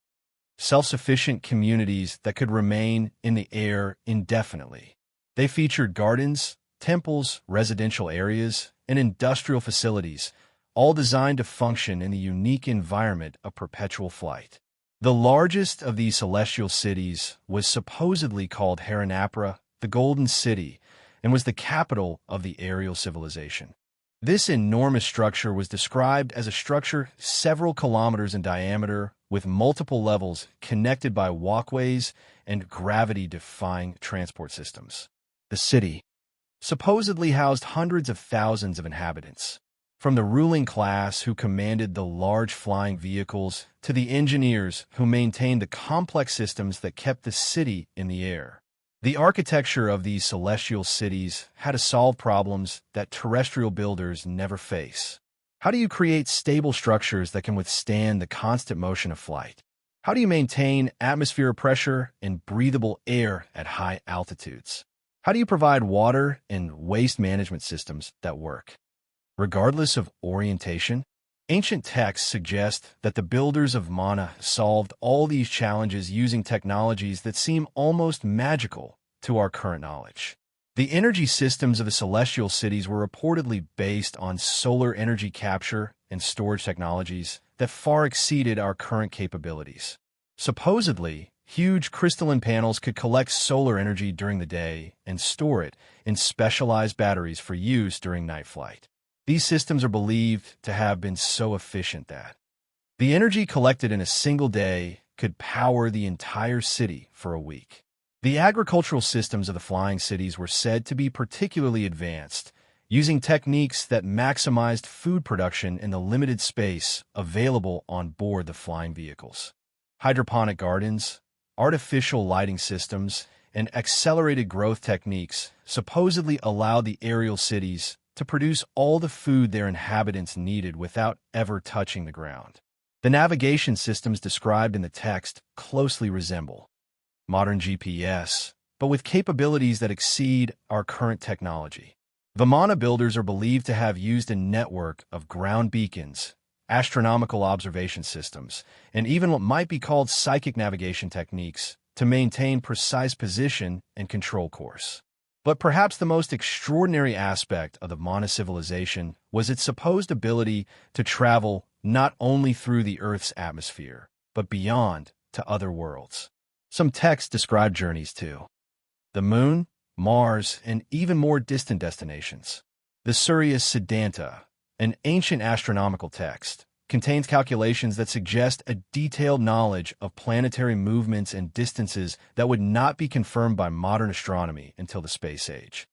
self-sufficient communities that could remain in the air indefinitely. They featured gardens, temples, residential areas, and industrial facilities, all designed to function in the unique environment of perpetual flight. The largest of these celestial cities was supposedly called Harinapra, the Golden City, and was the capital of the aerial civilization. This enormous structure was described as a structure several kilometers in diameter with multiple levels connected by walkways and gravity-defying transport systems. The city supposedly housed hundreds of thousands of inhabitants, from the ruling class who commanded the large flying vehicles to the engineers who maintained the complex systems that kept the city in the air. The architecture of these celestial cities had to solve problems that terrestrial builders never face. How do you create stable structures that can withstand the constant motion of flight? How do you maintain atmospheric pressure and breathable air at high altitudes? How do you provide water and waste management systems that work? Regardless of orientation, ancient texts suggest that the builders of Mana solved all these challenges using technologies that seem almost magical to our current knowledge. The energy systems of the celestial cities were reportedly based on solar energy capture and storage technologies that far exceeded our current capabilities. Supposedly, huge crystalline panels could collect solar energy during the day and store it in specialized batteries for use during night flight. These systems are believed to have been so efficient that the energy collected in a single day could power the entire city for a week. The agricultural systems of the flying cities were said to be particularly advanced, using techniques that maximized food production in the limited space available on board the flying vehicles. Hydroponic gardens, artificial lighting systems, and accelerated growth techniques supposedly allowed the aerial cities to produce all the food their inhabitants needed without ever touching the ground. The navigation systems described in the text closely resemble modern GPS, but with capabilities that exceed our current technology. Vimana builders are believed to have used a network of ground beacons, astronomical observation systems, and even what might be called psychic navigation techniques to maintain precise position and control course. But perhaps the most extraordinary aspect of the Mana civilization was its supposed ability to travel not only through the Earth's atmosphere, but beyond to other worlds. Some texts describe journeys to the Moon, Mars, and even more distant destinations. The Sirius Sedanta, an ancient astronomical text, contains calculations that suggest a detailed knowledge of planetary movements and distances that would not be confirmed by modern astronomy until the space age.